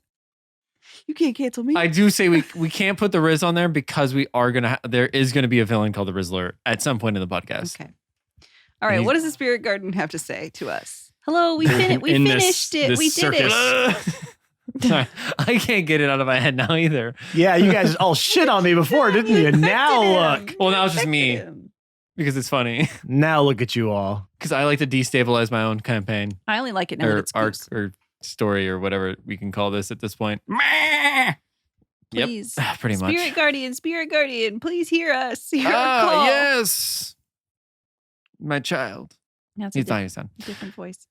Speaker 5: You can't cancel me.
Speaker 2: I do say we can't put the Riz on there because we are gonna. There is gonna be a villain called the Rizzler at some point in the podcast.
Speaker 5: Okay. All right.
Speaker 2: He's-
Speaker 5: What does the Spirit Garden have to say to us?
Speaker 1: Hello, we
Speaker 4: In
Speaker 1: finished it.
Speaker 4: this
Speaker 1: We did
Speaker 4: circus.
Speaker 1: it.
Speaker 2: Sorry, I can't get it out of my head now either.
Speaker 3: Yeah, you guys all shit on me before, didn't you? Now look.
Speaker 2: Well, now it's just
Speaker 5: Affected
Speaker 2: me.
Speaker 5: him.
Speaker 2: Because it's funny.
Speaker 3: Now look at you all.
Speaker 2: Because I like to destabilize my own campaign
Speaker 1: I only like it now that
Speaker 2: or
Speaker 1: it's
Speaker 2: arc
Speaker 1: Goose.
Speaker 2: or story or whatever we can call this at this point. Yep.
Speaker 1: Please.
Speaker 2: Pretty much.
Speaker 1: Spirit Guardian, please hear us. Hear our
Speaker 2: Ah,
Speaker 1: call.
Speaker 2: yes. My child.
Speaker 1: That's a
Speaker 2: He's not your son.
Speaker 1: different voice.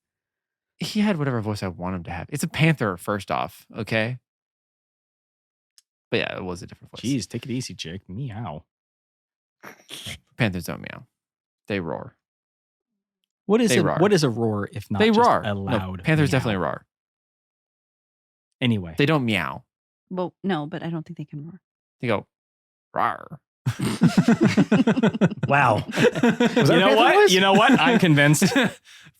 Speaker 2: He had whatever voice I want him to have. It's a panther, first off, okay? But yeah, it was a different voice.
Speaker 4: Jeez, take it easy, Jake. Meow.
Speaker 2: Panthers don't meow. They roar.
Speaker 4: What is
Speaker 2: They
Speaker 4: a
Speaker 2: roar.
Speaker 4: what is a roar if not
Speaker 2: They
Speaker 4: just
Speaker 2: roar.
Speaker 4: a
Speaker 2: No,
Speaker 4: loud
Speaker 2: Panthers
Speaker 4: meow?
Speaker 2: definitely roar.
Speaker 4: Anyway,
Speaker 2: They don't meow.
Speaker 1: Well, no, but I don't think they can roar.
Speaker 2: They go, rawr.
Speaker 3: Wow. Was that
Speaker 4: you
Speaker 3: a
Speaker 4: know
Speaker 3: panther
Speaker 4: what?
Speaker 3: voice?
Speaker 4: You know what? I'm convinced.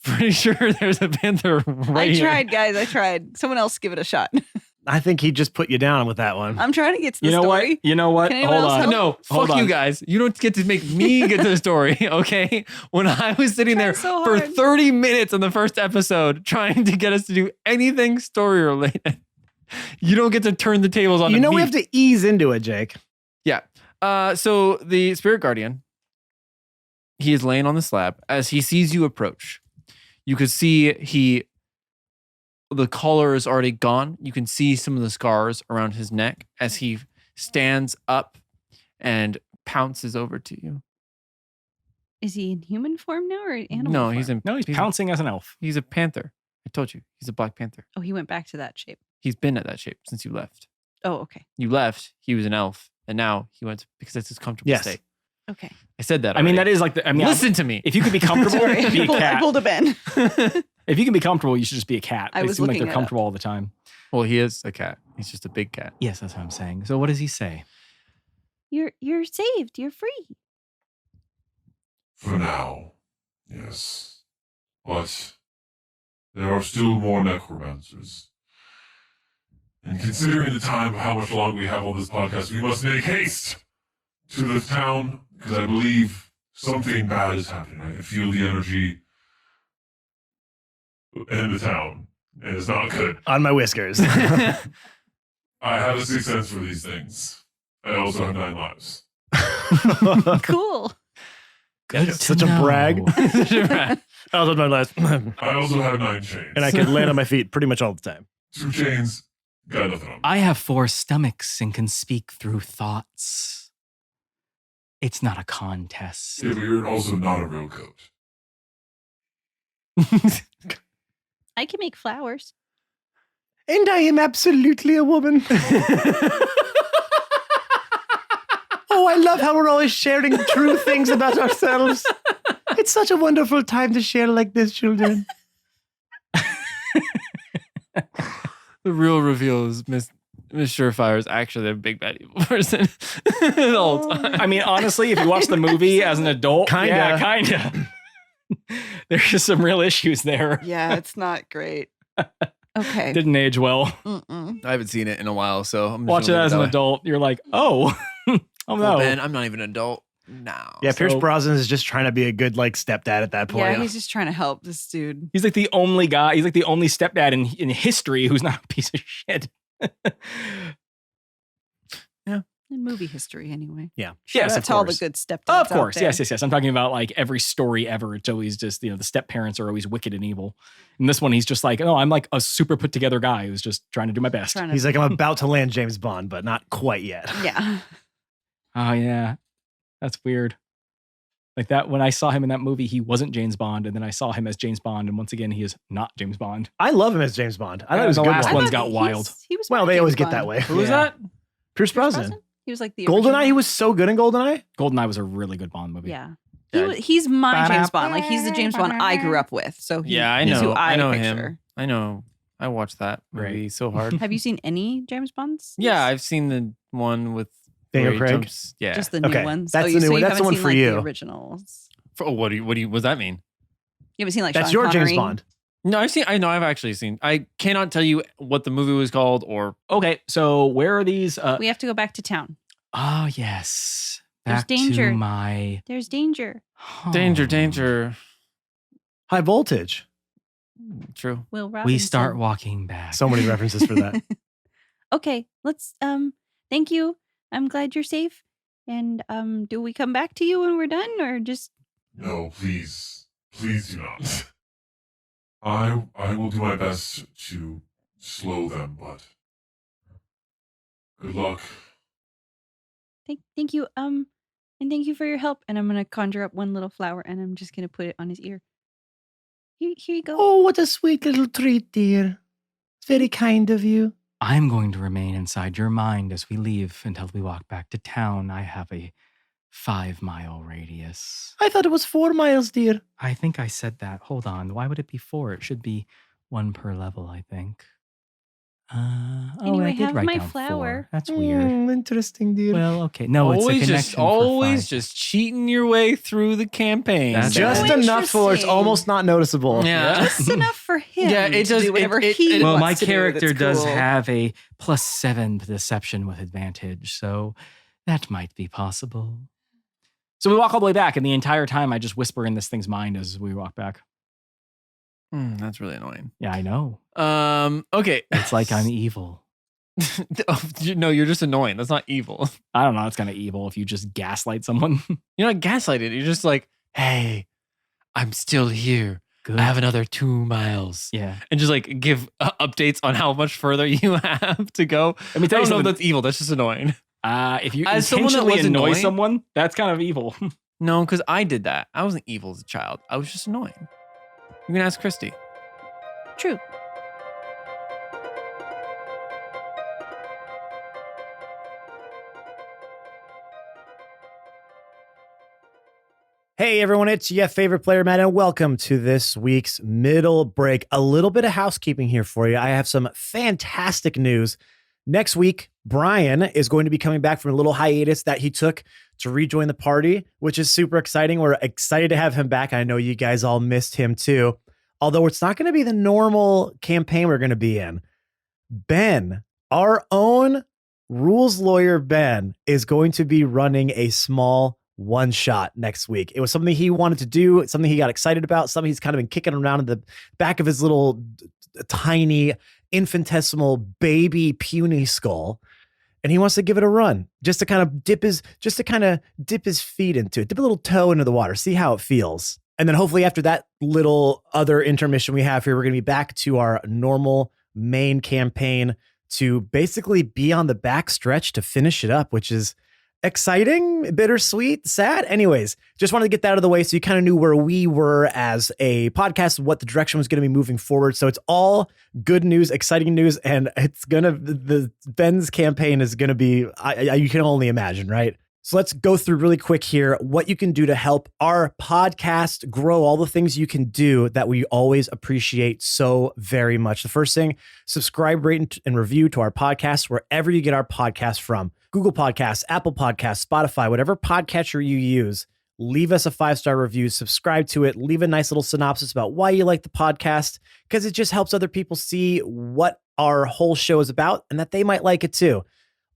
Speaker 2: Pretty sure there's a panther right
Speaker 5: I
Speaker 2: here.
Speaker 5: tried, guys. I tried. Someone else give it a shot.
Speaker 3: I think he just put you down with that one.
Speaker 5: I'm trying to get to the
Speaker 4: You know
Speaker 5: story.
Speaker 4: what? You know what?
Speaker 5: Can anyone
Speaker 4: Hold
Speaker 5: else
Speaker 4: on.
Speaker 5: help?
Speaker 2: No,
Speaker 4: Hold
Speaker 2: fuck you
Speaker 4: on.
Speaker 2: guys. You don't get to make me get to the story, okay? When I was sitting there
Speaker 5: Trying so
Speaker 2: for
Speaker 5: hard.
Speaker 2: 30 minutes on the first episode trying to get us to do anything story related, you don't get to turn the tables on
Speaker 3: You know
Speaker 2: me.
Speaker 3: we have to ease into it, Jake.
Speaker 2: Yeah. So the Spirit Guardian, he is laying on the slab. As he sees you approach, you could see the collar is already gone. You can see some of the scars around his neck as he stands up and pounces over to you.
Speaker 1: Is he in human form now or animal
Speaker 2: No,
Speaker 1: form?
Speaker 4: No, he's pouncing as an elf.
Speaker 2: He's a panther. I told you, he's a black panther.
Speaker 1: Oh, he went back to that shape.
Speaker 2: He's been at that shape since you left.
Speaker 1: Oh, okay.
Speaker 2: You left, he was an elf, and now he went because that's his comfortable
Speaker 3: Yes.
Speaker 2: state.
Speaker 1: Okay.
Speaker 2: I said that.
Speaker 4: I mean, that
Speaker 2: already.
Speaker 4: is like the. I mean,
Speaker 2: Listen to me.
Speaker 4: if you could be comfortable,
Speaker 5: Sorry,
Speaker 4: be a
Speaker 5: I
Speaker 4: cat.
Speaker 5: pulled a Ben.
Speaker 4: If you can be comfortable, you should just be a cat.
Speaker 5: I
Speaker 4: They
Speaker 5: was
Speaker 4: seem like
Speaker 5: looking
Speaker 4: they're
Speaker 5: it
Speaker 4: comfortable all the time.
Speaker 2: Well, he is a cat. He's just a big cat.
Speaker 6: Yes, that's what I'm saying. So what does he say?
Speaker 1: You're saved. You're free.
Speaker 7: For now, yes. But there are still more necromancers. And considering the time of how much longer we have on this podcast, we must make haste to the town, because I believe something bad is happening. I can feel the energy in the town, and it's not good.
Speaker 3: On my whiskers.
Speaker 7: I have a sixth sense for these things. I also have 9 lives.
Speaker 1: Cool.
Speaker 6: Good to
Speaker 3: Such a
Speaker 6: know.
Speaker 3: brag. I was on my last, and
Speaker 7: I also have 9 chains.
Speaker 3: I could land on my feet pretty much all the time.
Speaker 7: 2 chains, got nothing on me.
Speaker 6: I have 4 stomachs and can speak through thoughts. It's not a contest.
Speaker 7: Yeah, but you're also not a real coat.
Speaker 1: I can make flowers.
Speaker 3: And I am absolutely a woman. Oh, I love how we're always sharing true things about ourselves. It's such a wonderful time to share like this, children.
Speaker 2: The real reveal is Miss Surefire is actually a big bad evil person the whole time.
Speaker 4: I mean, honestly, if you watch the movie as an adult, kinda. There's just some real issues there.
Speaker 5: Yeah, it's not great. Okay.
Speaker 4: Didn't age well.
Speaker 5: Mm-mm.
Speaker 2: I haven't seen it in a while, so I'm just
Speaker 4: Watch it
Speaker 2: gonna leave
Speaker 4: as an
Speaker 2: that way.
Speaker 4: adult. You're like, oh, oh
Speaker 2: Well,
Speaker 4: no.
Speaker 2: Ben, I'm not even an adult now.
Speaker 3: Yeah, Pierce
Speaker 4: So-
Speaker 3: Brosnan is just trying to be a good like stepdad at that point.
Speaker 5: Yeah, he's just trying to help this dude.
Speaker 4: He's like the only guy. He's like the only stepdad in history who's not a piece of shit.
Speaker 5: In movie history, anyway.
Speaker 3: Yeah.
Speaker 4: Yes,
Speaker 5: That's
Speaker 4: of
Speaker 5: all the
Speaker 4: course.
Speaker 5: good stepdads.
Speaker 4: Of
Speaker 5: out
Speaker 4: course,
Speaker 5: there.
Speaker 4: yes. I'm talking about like every story ever. It's always just, the step parents are always wicked and evil. And this one, he's just like, no, I'm like a super put together guy who's just trying to do my best.
Speaker 5: Trying to-
Speaker 3: He's like, I'm about to land James Bond, but not quite yet.
Speaker 5: yeah.
Speaker 4: Oh yeah, that's weird. Like that, when I saw him in that movie, he wasn't James Bond, and then I saw him as James Bond, and once again, he is not James Bond.
Speaker 3: I love him as James Bond. I thought
Speaker 4: Yeah,
Speaker 3: it was a
Speaker 4: the
Speaker 3: good
Speaker 4: last
Speaker 3: one.
Speaker 4: one's
Speaker 5: I
Speaker 4: got
Speaker 5: thought
Speaker 4: wild.
Speaker 5: He was
Speaker 3: Well,
Speaker 5: more
Speaker 3: they always
Speaker 5: James
Speaker 3: get that
Speaker 5: Bond.
Speaker 3: way.
Speaker 2: Who was
Speaker 4: Yeah.
Speaker 2: that?
Speaker 3: Pierce
Speaker 5: Pierce
Speaker 3: Brosnan.
Speaker 5: He was like the
Speaker 3: Goldeneye,
Speaker 5: original.
Speaker 3: he was so good in Goldeneye.
Speaker 4: Goldeneye was a really good Bond movie.
Speaker 5: Yeah.
Speaker 2: Yeah.
Speaker 5: He's my James Bond. Like he's the James Bond I grew up with. So
Speaker 2: Yeah, I
Speaker 5: he's who
Speaker 2: know. I know
Speaker 5: picture.
Speaker 2: him. I know. I watched that movie so hard.
Speaker 5: Have you seen any James Bonds?
Speaker 2: Yeah, I've seen the one with
Speaker 3: Daniel
Speaker 2: where he
Speaker 3: Craig?
Speaker 2: jumps- Yeah.
Speaker 5: Just the new
Speaker 3: Okay,
Speaker 5: ones.
Speaker 3: that's the
Speaker 5: you,
Speaker 3: new
Speaker 5: so
Speaker 3: one.
Speaker 5: you
Speaker 3: That's the
Speaker 5: haven't
Speaker 3: one
Speaker 5: seen,
Speaker 3: for
Speaker 5: like,
Speaker 3: you.
Speaker 5: The originals.
Speaker 2: What do you? What does that mean?
Speaker 5: You haven't seen like
Speaker 3: That's
Speaker 5: Sean
Speaker 3: your
Speaker 5: Connery?
Speaker 3: James Bond.
Speaker 2: No, I've actually seen. I cannot tell you what the movie was called or.
Speaker 4: Okay, so where are these?
Speaker 5: We have to go back to town.
Speaker 4: Oh yes,
Speaker 5: There's
Speaker 4: back
Speaker 5: danger.
Speaker 4: to my
Speaker 5: There's danger.
Speaker 2: Danger.
Speaker 3: High Voltage.
Speaker 2: True.
Speaker 5: Will Robinson.
Speaker 4: We start walking back.
Speaker 3: So many references for that.
Speaker 5: Okay, let's thank you. I'm glad you're safe. And do we come back to you when we're done or just
Speaker 7: No, please. Please do not. I will do my best to slow them, but good luck.
Speaker 5: thank you and thank you for your help and I'm going to conjure up one little flower and I'm just going to put it on his ear. Here you go.
Speaker 3: Oh, what a sweet little treat, dear. It's very kind of you.
Speaker 6: I'm going to remain inside your mind as we leave until we walk back to town. I have a 5-mile radius.
Speaker 3: I thought it was 4 miles, dear.
Speaker 6: I think I said that. Hold on. Why would it be 4? It should be 1 per level, I think.
Speaker 5: Anyway,
Speaker 6: I did
Speaker 5: have
Speaker 6: write
Speaker 5: my
Speaker 6: down 4.
Speaker 5: flower.
Speaker 6: That's weird.
Speaker 3: Interesting, dear.
Speaker 6: Well, okay. No, it's a connection for
Speaker 2: always
Speaker 6: 5.
Speaker 2: just cheating your way through the campaign.
Speaker 6: That's
Speaker 3: just
Speaker 5: so
Speaker 3: enough for it's
Speaker 5: interesting.
Speaker 3: almost not noticeable.
Speaker 2: Yeah.
Speaker 5: Just enough for him.
Speaker 2: Yeah, it
Speaker 5: to
Speaker 2: does-
Speaker 5: do whatever
Speaker 2: it-
Speaker 5: he
Speaker 6: Well,
Speaker 5: wants
Speaker 6: my
Speaker 5: to do
Speaker 6: character
Speaker 5: that's
Speaker 6: does
Speaker 5: cool.
Speaker 6: have a +7 deception with advantage, so that might be possible.
Speaker 4: So we walk all the way back, and the entire time I just whisper in this thing's mind as we walk back.
Speaker 2: That's really annoying.
Speaker 4: Yeah, I know.
Speaker 2: Okay.
Speaker 6: It's like I'm evil.
Speaker 2: No, you're just annoying. That's not evil.
Speaker 4: I don't know. It's kind of evil if you just gaslight someone.
Speaker 2: You're not gaslighted. You're just like, hey, I'm still here.
Speaker 6: Good.
Speaker 2: I have another 2 miles.
Speaker 6: Yeah.
Speaker 2: And just like give updates on how much further you have to go.
Speaker 4: Let me
Speaker 2: I
Speaker 4: tell you
Speaker 2: don't know if
Speaker 4: something.
Speaker 2: that's evil. That's just annoying.
Speaker 4: If you
Speaker 2: As someone that
Speaker 4: intentionally
Speaker 2: was
Speaker 4: annoy
Speaker 2: annoying-
Speaker 4: someone, that's kind of evil.
Speaker 2: No, because I did that. I wasn't evil as a child. I was just annoying. You can ask Christy.
Speaker 5: True.
Speaker 3: Hey everyone, it's your favorite player, Matt, and welcome to this week's middle break. A little bit of housekeeping here for you. I have some fantastic news. Next week, Brian is going to be coming back from a little hiatus that he took to rejoin the party, which is super exciting. We're excited to have him back. I know you guys all missed him too. Although it's not going to be the normal campaign we're going to be in. Ben, our own rules lawyer Ben, is going to be running a small one shot next week. It was something he wanted to do. It's something he got excited about. Something he's kind of been kicking around in the back of his little tiny infinitesimal baby puny skull. And he wants to give it a run just to kind of dip his feet into it, dip a little toe into the water, see how it feels. And then hopefully after that little other intermission we have here, we're going to be back to our normal main campaign to basically be on the back stretch to finish it up, which is exciting, bittersweet, sad. Anyways, just wanted to get that out of the way so you kind of knew where we were as a podcast, what the direction was going to be moving forward. So it's all good news, exciting news, and it's going to, the Ben's campaign is going to be, you can only imagine, right? So let's go through really quick here what you can do to help our podcast grow, all the things you can do that we always appreciate so very much. The first thing, subscribe, rate, and review to our podcast wherever you get our podcast from. Google Podcasts, Apple Podcasts, Spotify, whatever podcatcher you use. Leave us a 5-star review, subscribe to it, leave a nice little synopsis about why you like the podcast, because it just helps other people see what our whole show is about and that they might like it too.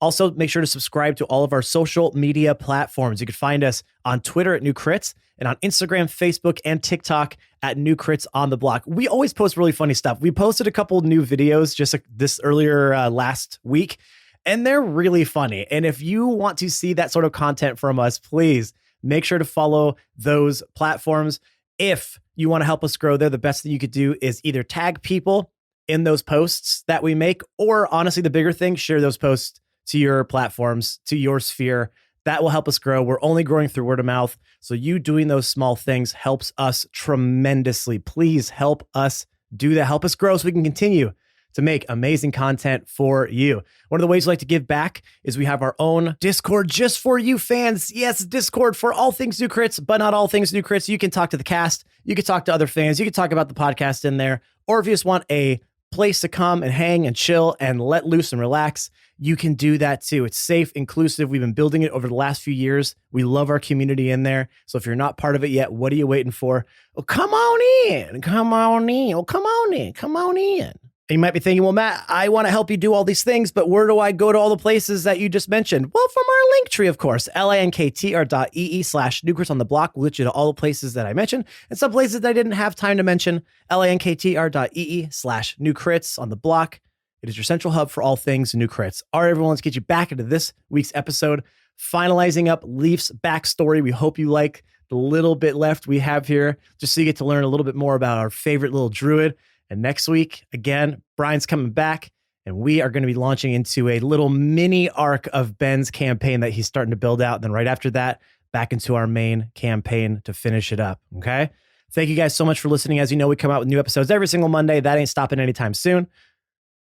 Speaker 3: Also, make sure to subscribe to all of our social media platforms. You can find us on Twitter at New Crits and on Instagram, Facebook, and TikTok at New Crits on the Block. We always post really funny stuff. We posted a couple new videos just this earlier last week, and they're really funny. And if you want to see that sort of content from us, please make sure to follow those platforms. If you want to help us grow there, the best thing you could do is either tag people in those posts that we make, or honestly, the bigger thing, share those posts to your platforms, to your sphere. That will help us grow. We're only growing through word of mouth. So you doing those small things helps us tremendously. Please help us do that. Help us grow so we can continue to make amazing content for you. One of the ways we like to give back is we have our own Discord just for you fans. Yes, Discord for all things New Crits, but not all things New Crits. You can talk to the cast. You can talk to other fans. You can talk about the podcast in there. Or if you just want a place to come and hang and chill and let loose and relax, you can do that too. It's safe, inclusive. We've been building it over the last few years. We love our community in there. So if you're not part of it yet, what are you waiting for? Oh, come on in. Come on in. Oh, come on in. Come on in. And you might be thinking, well, Matt, I want to help you do all these things, but where do I go to all the places that you just mentioned? Well, from our link tree, of course, linktr.ee/newcrits on the block will get you to all the places that I mentioned, and some places that I didn't have time to mention, linktr.ee/newcrits on the block. It is your central hub for all things New Crits. All right, everyone, let's get you back into this week's episode, finalizing up Leaf's backstory. We hope you like the little bit left we have here, just so you get to learn a little bit more about our favorite little druid. And next week, again, Brian's coming back, and we are going to be launching into a little mini arc of Ben's campaign that he's starting to build out. Then right after that, back into our main campaign to finish it up. Okay? Thank you guys so much for listening. As you know, we come out with new episodes every single Monday. That ain't stopping anytime soon.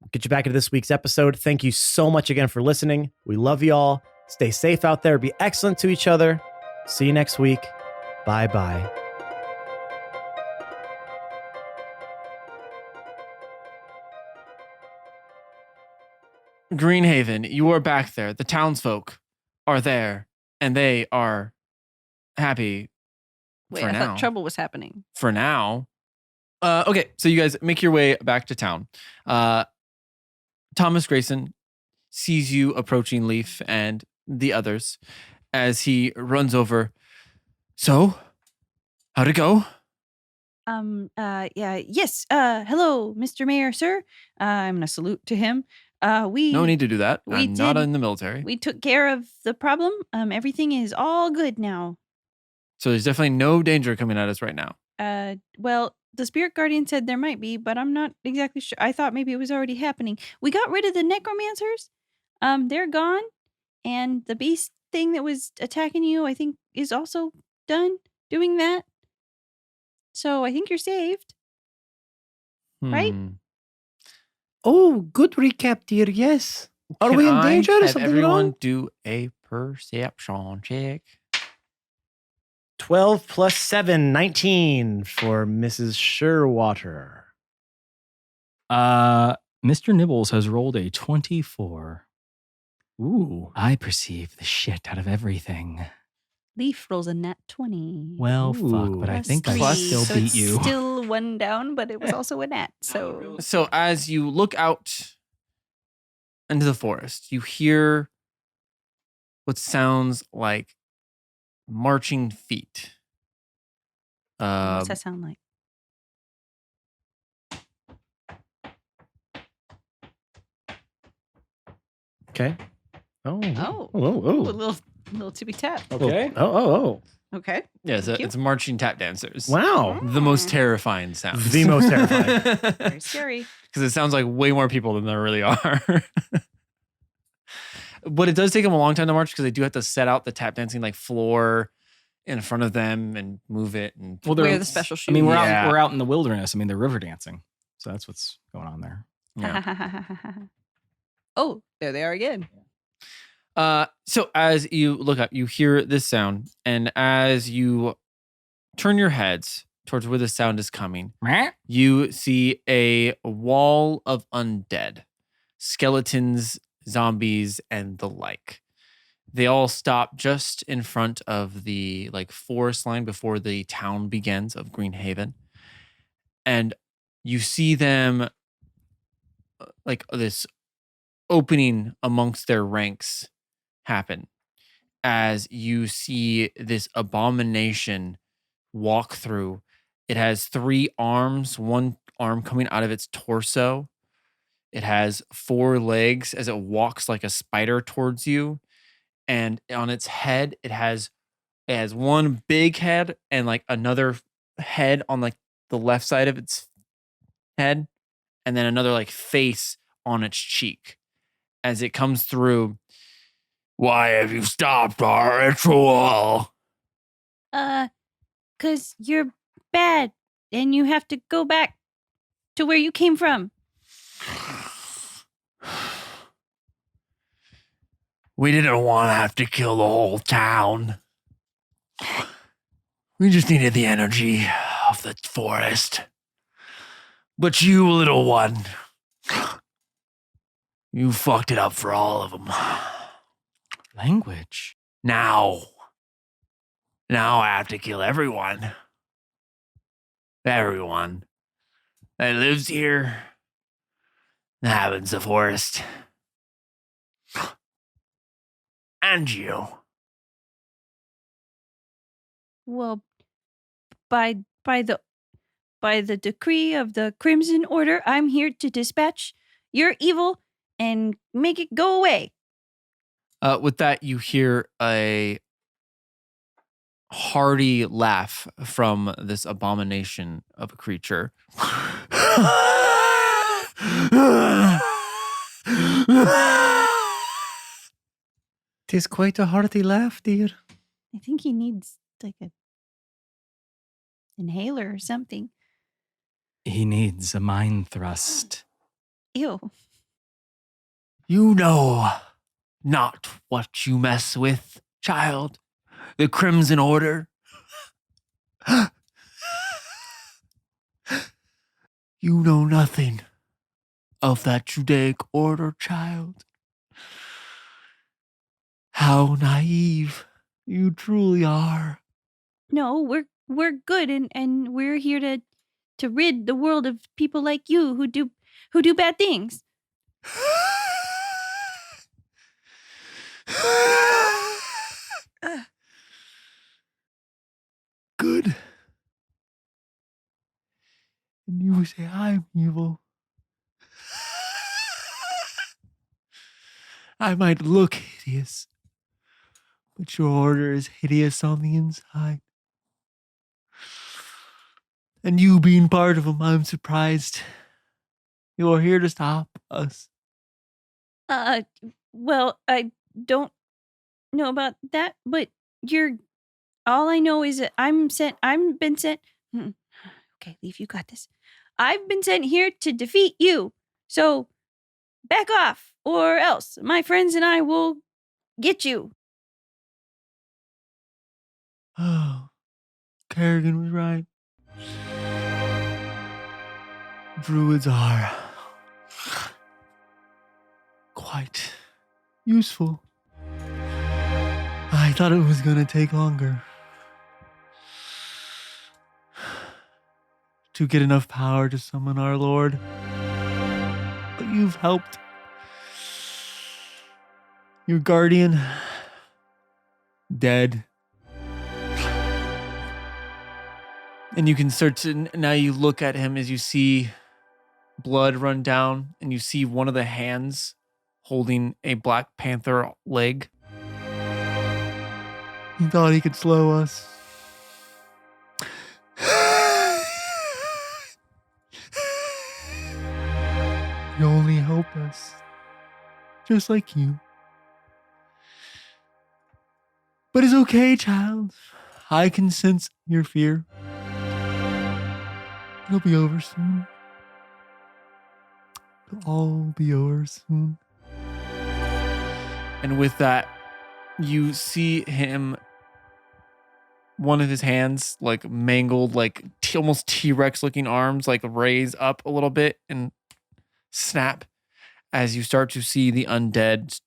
Speaker 3: We'll get you back into this week's episode. Thank you so much again for listening. We love you all. Stay safe out there. Be excellent to each other. See you next week. Bye-bye.
Speaker 2: Greenhaven, you are back there. The townsfolk are there, and they are happy.
Speaker 1: Wait,
Speaker 2: for
Speaker 1: I
Speaker 2: now.
Speaker 1: thought trouble was happening.
Speaker 2: For now. Okay, so you guys make your way back to town. Thomas Grayson sees you approaching Leaf and the others as he runs over. So, how'd it go?
Speaker 1: Yes. Hello, Mr. Mayor, sir. I'm gonna salute to him.
Speaker 2: No need to do that.
Speaker 1: we
Speaker 2: I'm not
Speaker 1: did-
Speaker 2: in the military.
Speaker 1: We took care of the problem. Everything is all good now.
Speaker 2: So there's definitely no danger coming at us right now.
Speaker 1: Well, the spirit guardian said there might be, but I'm not exactly sure. I thought maybe it was already happening. We got rid of the necromancers. They're gone, and the beast thing that was attacking you, I think, is also done doing that. So I think you're saved. Right?
Speaker 3: Oh, good recap, dear. Yes. Are we in danger or
Speaker 2: have
Speaker 3: something
Speaker 2: everyone
Speaker 3: wrong?
Speaker 2: do a perception check?
Speaker 3: 12 plus 7, 19 for Mrs. Sherwater.
Speaker 6: Mr. Nibbles has rolled a 24.
Speaker 3: Ooh.
Speaker 6: I perceive the shit out of everything.
Speaker 1: Leaf rolls a nat 20.
Speaker 6: Well, fuck, but I
Speaker 1: Plus
Speaker 6: think I
Speaker 2: Plus
Speaker 1: three,
Speaker 6: still
Speaker 1: so
Speaker 6: beat
Speaker 1: it's
Speaker 6: you.
Speaker 1: Still one down, but it was also a nat. So
Speaker 2: So as you look out into the forest, you hear what sounds like marching feet.
Speaker 1: what's that sound like?
Speaker 3: Okay. Oh.
Speaker 1: Oh.
Speaker 3: Oh.
Speaker 1: Ooh, a
Speaker 3: Oh.
Speaker 1: little tippy tap.
Speaker 4: Okay.
Speaker 3: Oh.
Speaker 1: Okay.
Speaker 2: Yeah,
Speaker 1: Thank you.
Speaker 2: it's marching tap dancers.
Speaker 3: Wow.
Speaker 2: The most terrifying sound.
Speaker 3: The most terrifying.
Speaker 1: Very scary.
Speaker 2: Because it sounds like way more people than there really are. But it does take them a long time to march because they do have to set out the tap dancing like floor in front of them and move it. And
Speaker 6: Well,
Speaker 1: Wear
Speaker 6: they're-
Speaker 1: the special shoes.
Speaker 6: I mean,
Speaker 2: Yeah.
Speaker 6: we're out in the wilderness. I mean, they're river dancing. So that's what's going on there.
Speaker 2: yeah.
Speaker 1: Oh, there they are again.
Speaker 2: So as you look up, you hear this sound, and as you turn your heads towards where the sound is coming, you see a wall of undead, skeletons, zombies, and the like. They all stop just in front of the forest line before the town begins of Greenhaven. And you see them this opening amongst their ranks happen as you see this abomination walk through. It has 3 arms, one arm coming out of its torso. It has 4 legs as it walks like a spider towards you. And on its head, it has one big head and another head on the left side of its head, and then another face on its cheek. As it comes through, why have you stopped our ritual?
Speaker 5: 'Cause you're bad and you have to go back to where you came from.
Speaker 2: We didn't want to have to kill the whole town. We just needed the energy of the forest. But you, little one, you fucked it up for all of them.
Speaker 6: Language.
Speaker 2: Now I have to kill everyone. Everyone that lives here, that inhabits the forest. And you.
Speaker 5: Well, by the decree of the Crimson Order, I'm here to dispatch your evil and make it go away.
Speaker 2: With that, you hear a hearty laugh from this abomination of a creature.
Speaker 3: Tis quite a hearty laugh, dear.
Speaker 5: I think he needs a inhaler or something.
Speaker 6: He needs a mind thrust.
Speaker 5: Ew.
Speaker 2: You know not what you mess with, child. The Crimson Order. You know nothing of that Judaic order, child. How naive you truly are.
Speaker 5: No, we're good and we're here to rid the world of people like you who do bad things.
Speaker 2: Good. And you say I'm evil. I might look hideous, but your order is hideous on the inside. And you being part of them, I'm surprised you are here to stop us.
Speaker 5: Well, I don't know about that, but all I know is that I'm been sent. Okay, Leaf, you got this. I've been sent here to defeat you. So back off, or else my friends and I will get you.
Speaker 2: Oh, Kerrigan was right. Druids are quite useful. I thought it was going to take longer to get enough power to summon our Lord. But you've helped. Your guardian, dead. And you can start to, now you look at him as you see blood run down, and you see one of the hands holding a Black Panther leg. He thought he could slow us. You only help us, just like you. But it's okay, child. I can sense your fear. It'll be over soon. It'll all be over soon. And with that, you see him, one of his hands, like mangled, like almost T-Rex looking arms, like raise up a little bit and snap as you start to see the undead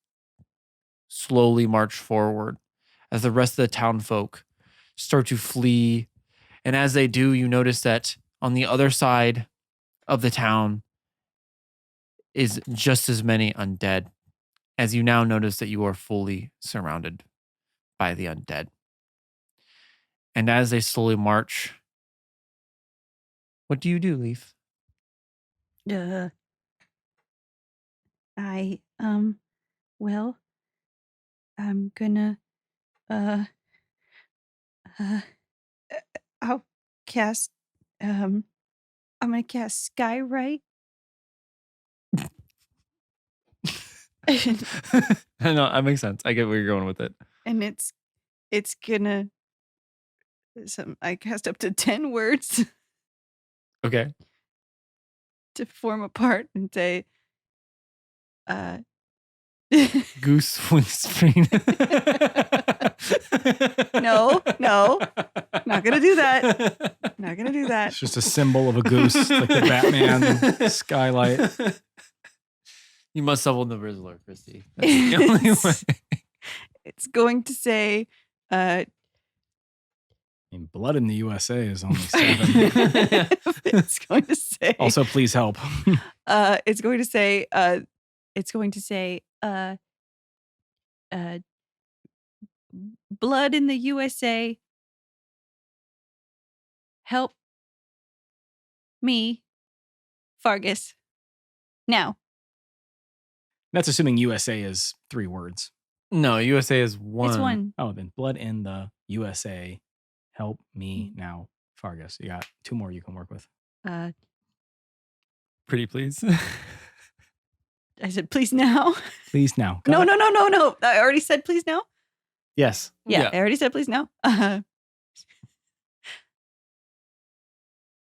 Speaker 2: slowly march forward as the rest of the town folk start to flee. And as they do, you notice that on the other side of the town is just as many undead, as you now notice that you are fully surrounded by the undead. And as they slowly march, what do you do, Leaf?
Speaker 5: Well, I'm gonna, I'll cast, I'm gonna cast Skywrite.
Speaker 2: No, that makes sense. I get where you're going with it.
Speaker 5: And it's gonna, I cast up to 10 words
Speaker 2: Okay.
Speaker 5: to form a part and say,
Speaker 2: Goose Wingspring.
Speaker 5: No, not gonna do that. Not gonna do that.
Speaker 6: It's just a symbol of a goose, like the Batman skylight.
Speaker 2: You must summon the Rizzler, Christy. That's the only way.
Speaker 5: It's going to say,
Speaker 6: I mean, blood in the USA is only 7.
Speaker 5: it's going to say,
Speaker 6: Also, please help.
Speaker 5: it's going to say, blood in the USA. Help me, Fargus. Now.
Speaker 6: That's assuming USA is 3 words.
Speaker 2: No, USA is 1.
Speaker 5: It's 1.
Speaker 6: Oh, then blood in the USA. Help me now, Fargus. You got 2 more you can work with.
Speaker 2: Pretty please.
Speaker 5: I said, please now.
Speaker 6: Please now.
Speaker 5: No.
Speaker 6: Got it?
Speaker 5: I already said, please now.
Speaker 3: Yes.
Speaker 5: Yeah, I already said, please now.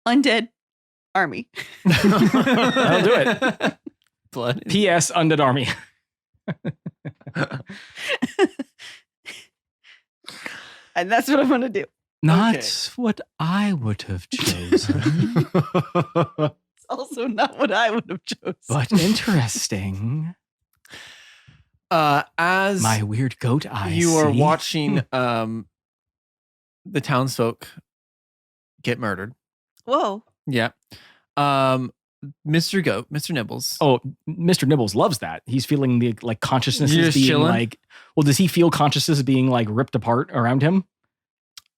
Speaker 5: Undead army.
Speaker 6: That'll do it.
Speaker 2: Blood.
Speaker 6: P.S. Undead Army.
Speaker 5: And that's what I'm going to do.
Speaker 6: Not what I would have chosen,
Speaker 5: It's also not what I would have chosen.
Speaker 6: but interesting.
Speaker 2: As
Speaker 6: My weird goat eyes.
Speaker 2: you are watching the townsfolk get murdered.
Speaker 5: Whoa.
Speaker 2: Yeah. Mr. Goat, Mr. Nibbles.
Speaker 6: Oh, Mr. Nibbles loves that. He's feeling the consciousness
Speaker 2: You're
Speaker 6: is
Speaker 2: just
Speaker 6: being
Speaker 2: chilling?
Speaker 6: well, does he feel consciousness being ripped apart around him?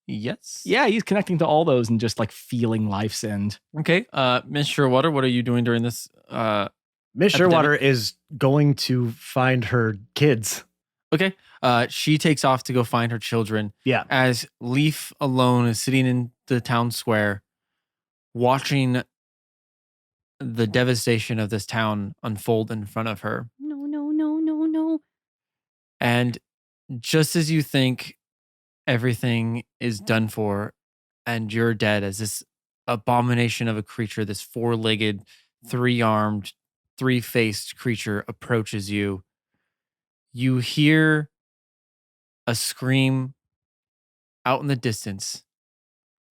Speaker 2: Yes.
Speaker 6: Yeah, he's connecting to all those and just feeling life's end.
Speaker 2: Okay. Miss Surewater, what are you doing during this?
Speaker 3: Miss
Speaker 2: Epidemic.
Speaker 3: Surewater is going to find her kids.
Speaker 2: Okay. She takes off to go find her children.
Speaker 3: Yeah.
Speaker 2: As Leaf alone is sitting in the town square, watching the devastation of this town unfold in front of her.
Speaker 5: No.
Speaker 2: And just as you think everything is done for and you're dead, as this abomination of a creature, this 4-legged, 3-armed, 3-faced creature approaches you, you hear a scream out in the distance.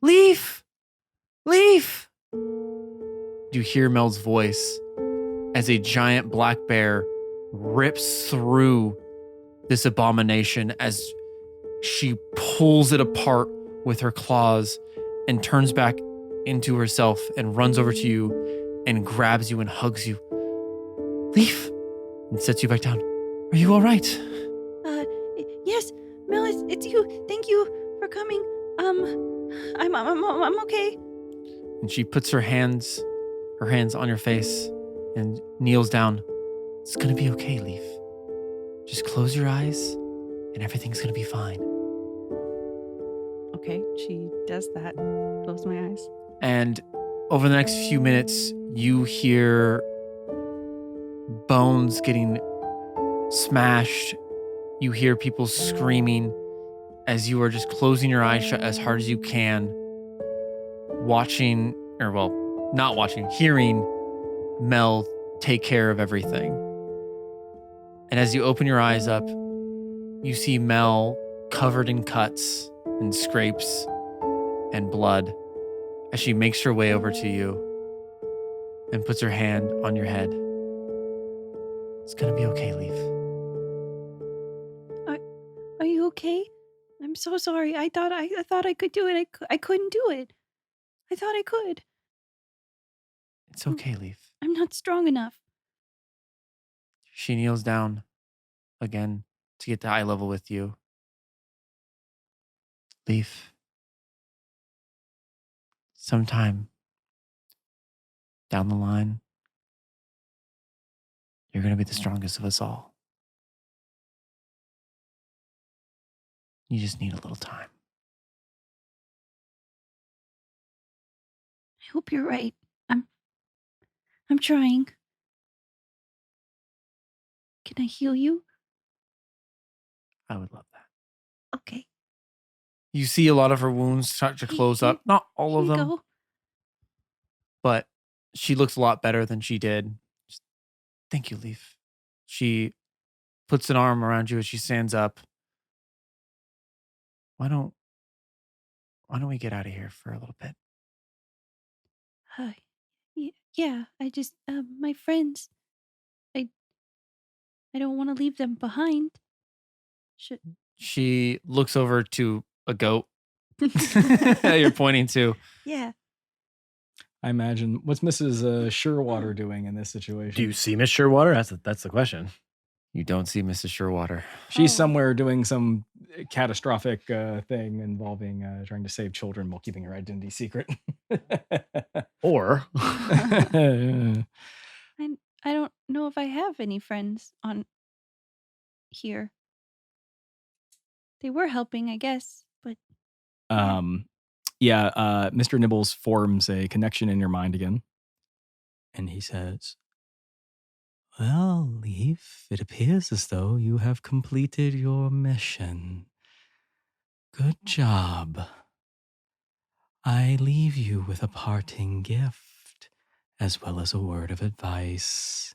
Speaker 2: Leaf! Leaf! You hear Mel's voice as a giant black bear rips through this abomination as she pulls it apart with her claws and turns back into herself and runs over to you and grabs you and hugs you. Leaf! And sets you back down. Are you all right?
Speaker 5: Yes, Mel, it's you. Thank you for coming. I'm okay.
Speaker 2: And she puts her hands on your face and kneels down. It's gonna be okay, Leaf. Just close your eyes and everything's gonna be fine.
Speaker 5: Okay, she does that. Close my eyes.
Speaker 2: And over the next few minutes, you hear bones getting smashed. You hear people screaming as you are just closing your eyes shut as hard as you can, watching, or well, not watching, hearing Mel take care of everything. And as you open your eyes up, you see Mel covered in cuts and scrapes and blood as she makes her way over to you and puts her hand on your head. It's gonna be okay, Leaf.
Speaker 5: Are you okay? I'm so sorry. I thought I could do it. I couldn't do it. I thought I could.
Speaker 2: It's okay, Leaf.
Speaker 5: I'm not strong enough.
Speaker 2: She kneels down again to get to eye level with you. Leaf. Sometime down the line, you're going to be the strongest of us all. You just need a little time.
Speaker 5: I hope you're right. I'm trying. Can I heal you?
Speaker 2: I would love that.
Speaker 5: Okay.
Speaker 2: You see a lot of her wounds start to close up. Not all of
Speaker 5: Here you
Speaker 2: them,
Speaker 5: go.
Speaker 2: but she looks a lot better than she did. Just, thank you, Leaf. She puts an arm around you as she stands up. Why don't we get out of here for a little bit?
Speaker 5: Yeah. I just my friends. I don't want to leave them behind.
Speaker 2: She looks over to a goat you're pointing to.
Speaker 5: Yeah.
Speaker 4: I imagine. What's Mrs. Surewater doing in this situation?
Speaker 3: Do you see Miss Surewater? That's the question.
Speaker 2: You don't see Mrs. Surewater.
Speaker 4: She's
Speaker 5: Oh.
Speaker 4: somewhere doing some catastrophic thing involving trying to save children while keeping her identity secret.
Speaker 3: Or
Speaker 5: I don't know if I have any friends on here. They were helping, I guess, but
Speaker 4: Mr. Nibbles forms a connection in your mind again.
Speaker 6: And he says, "Well, Leaf, it appears as though you have completed your mission. Good job. I leave you with a parting gift, as well as a word of advice.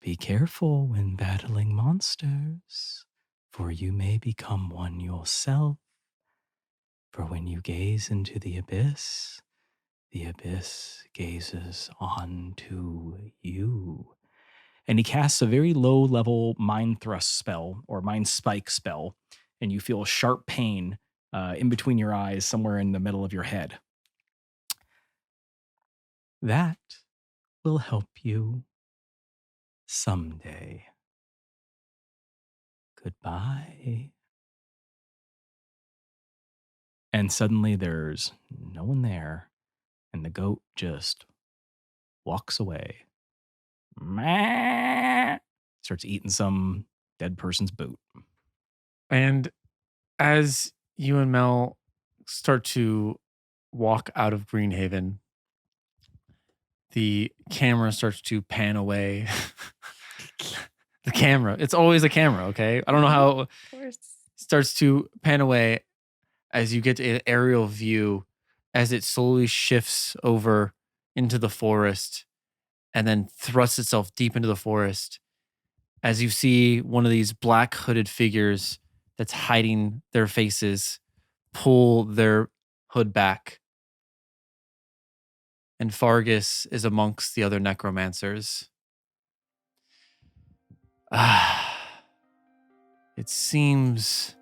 Speaker 6: Be careful when battling monsters, for you may become one yourself. For when you gaze into the abyss gazes onto you."
Speaker 4: And he casts a very low level mind thrust spell or mind spike spell, and you feel sharp pain in between your eyes, somewhere in the middle of your head.
Speaker 6: That will help you someday. Goodbye.
Speaker 4: And suddenly there's no one there, and the goat just walks away. Starts eating some dead person's boot.
Speaker 2: And as you and Mel start to walk out of Greenhaven, the camera starts to pan away. The camera. It's always a camera, okay? I don't know how
Speaker 1: Of course.
Speaker 2: starts to pan away as you get an aerial view as it slowly shifts over into the forest and then thrusts itself deep into the forest as you see one of these black hooded figures that's hiding their faces pull their hood back. And Fargus is amongst the other necromancers. It seems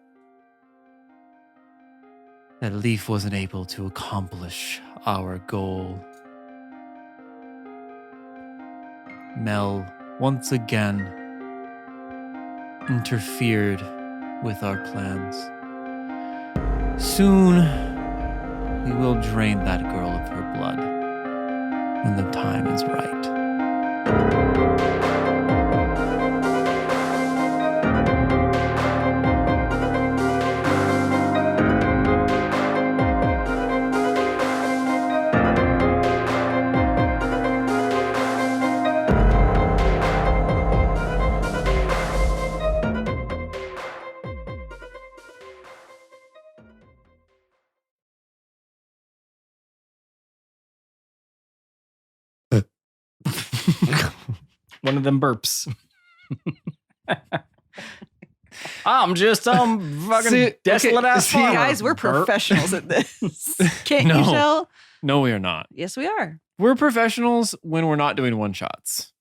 Speaker 2: that Leaf wasn't able to accomplish our goal. Mel once again interfered with our plans. Soon, we will drain that girl of her blood when the time is right.
Speaker 4: One of them burps.
Speaker 6: I'm just fucking
Speaker 2: See,
Speaker 6: desolate
Speaker 2: okay,
Speaker 6: ass
Speaker 2: see,
Speaker 6: farmer.
Speaker 1: Guys, we're
Speaker 6: Burp.
Speaker 1: professionals at this. Can't
Speaker 2: No.
Speaker 1: you tell?
Speaker 2: No, we are not.
Speaker 1: Yes, we are.
Speaker 2: We're professionals when we're not doing one shots.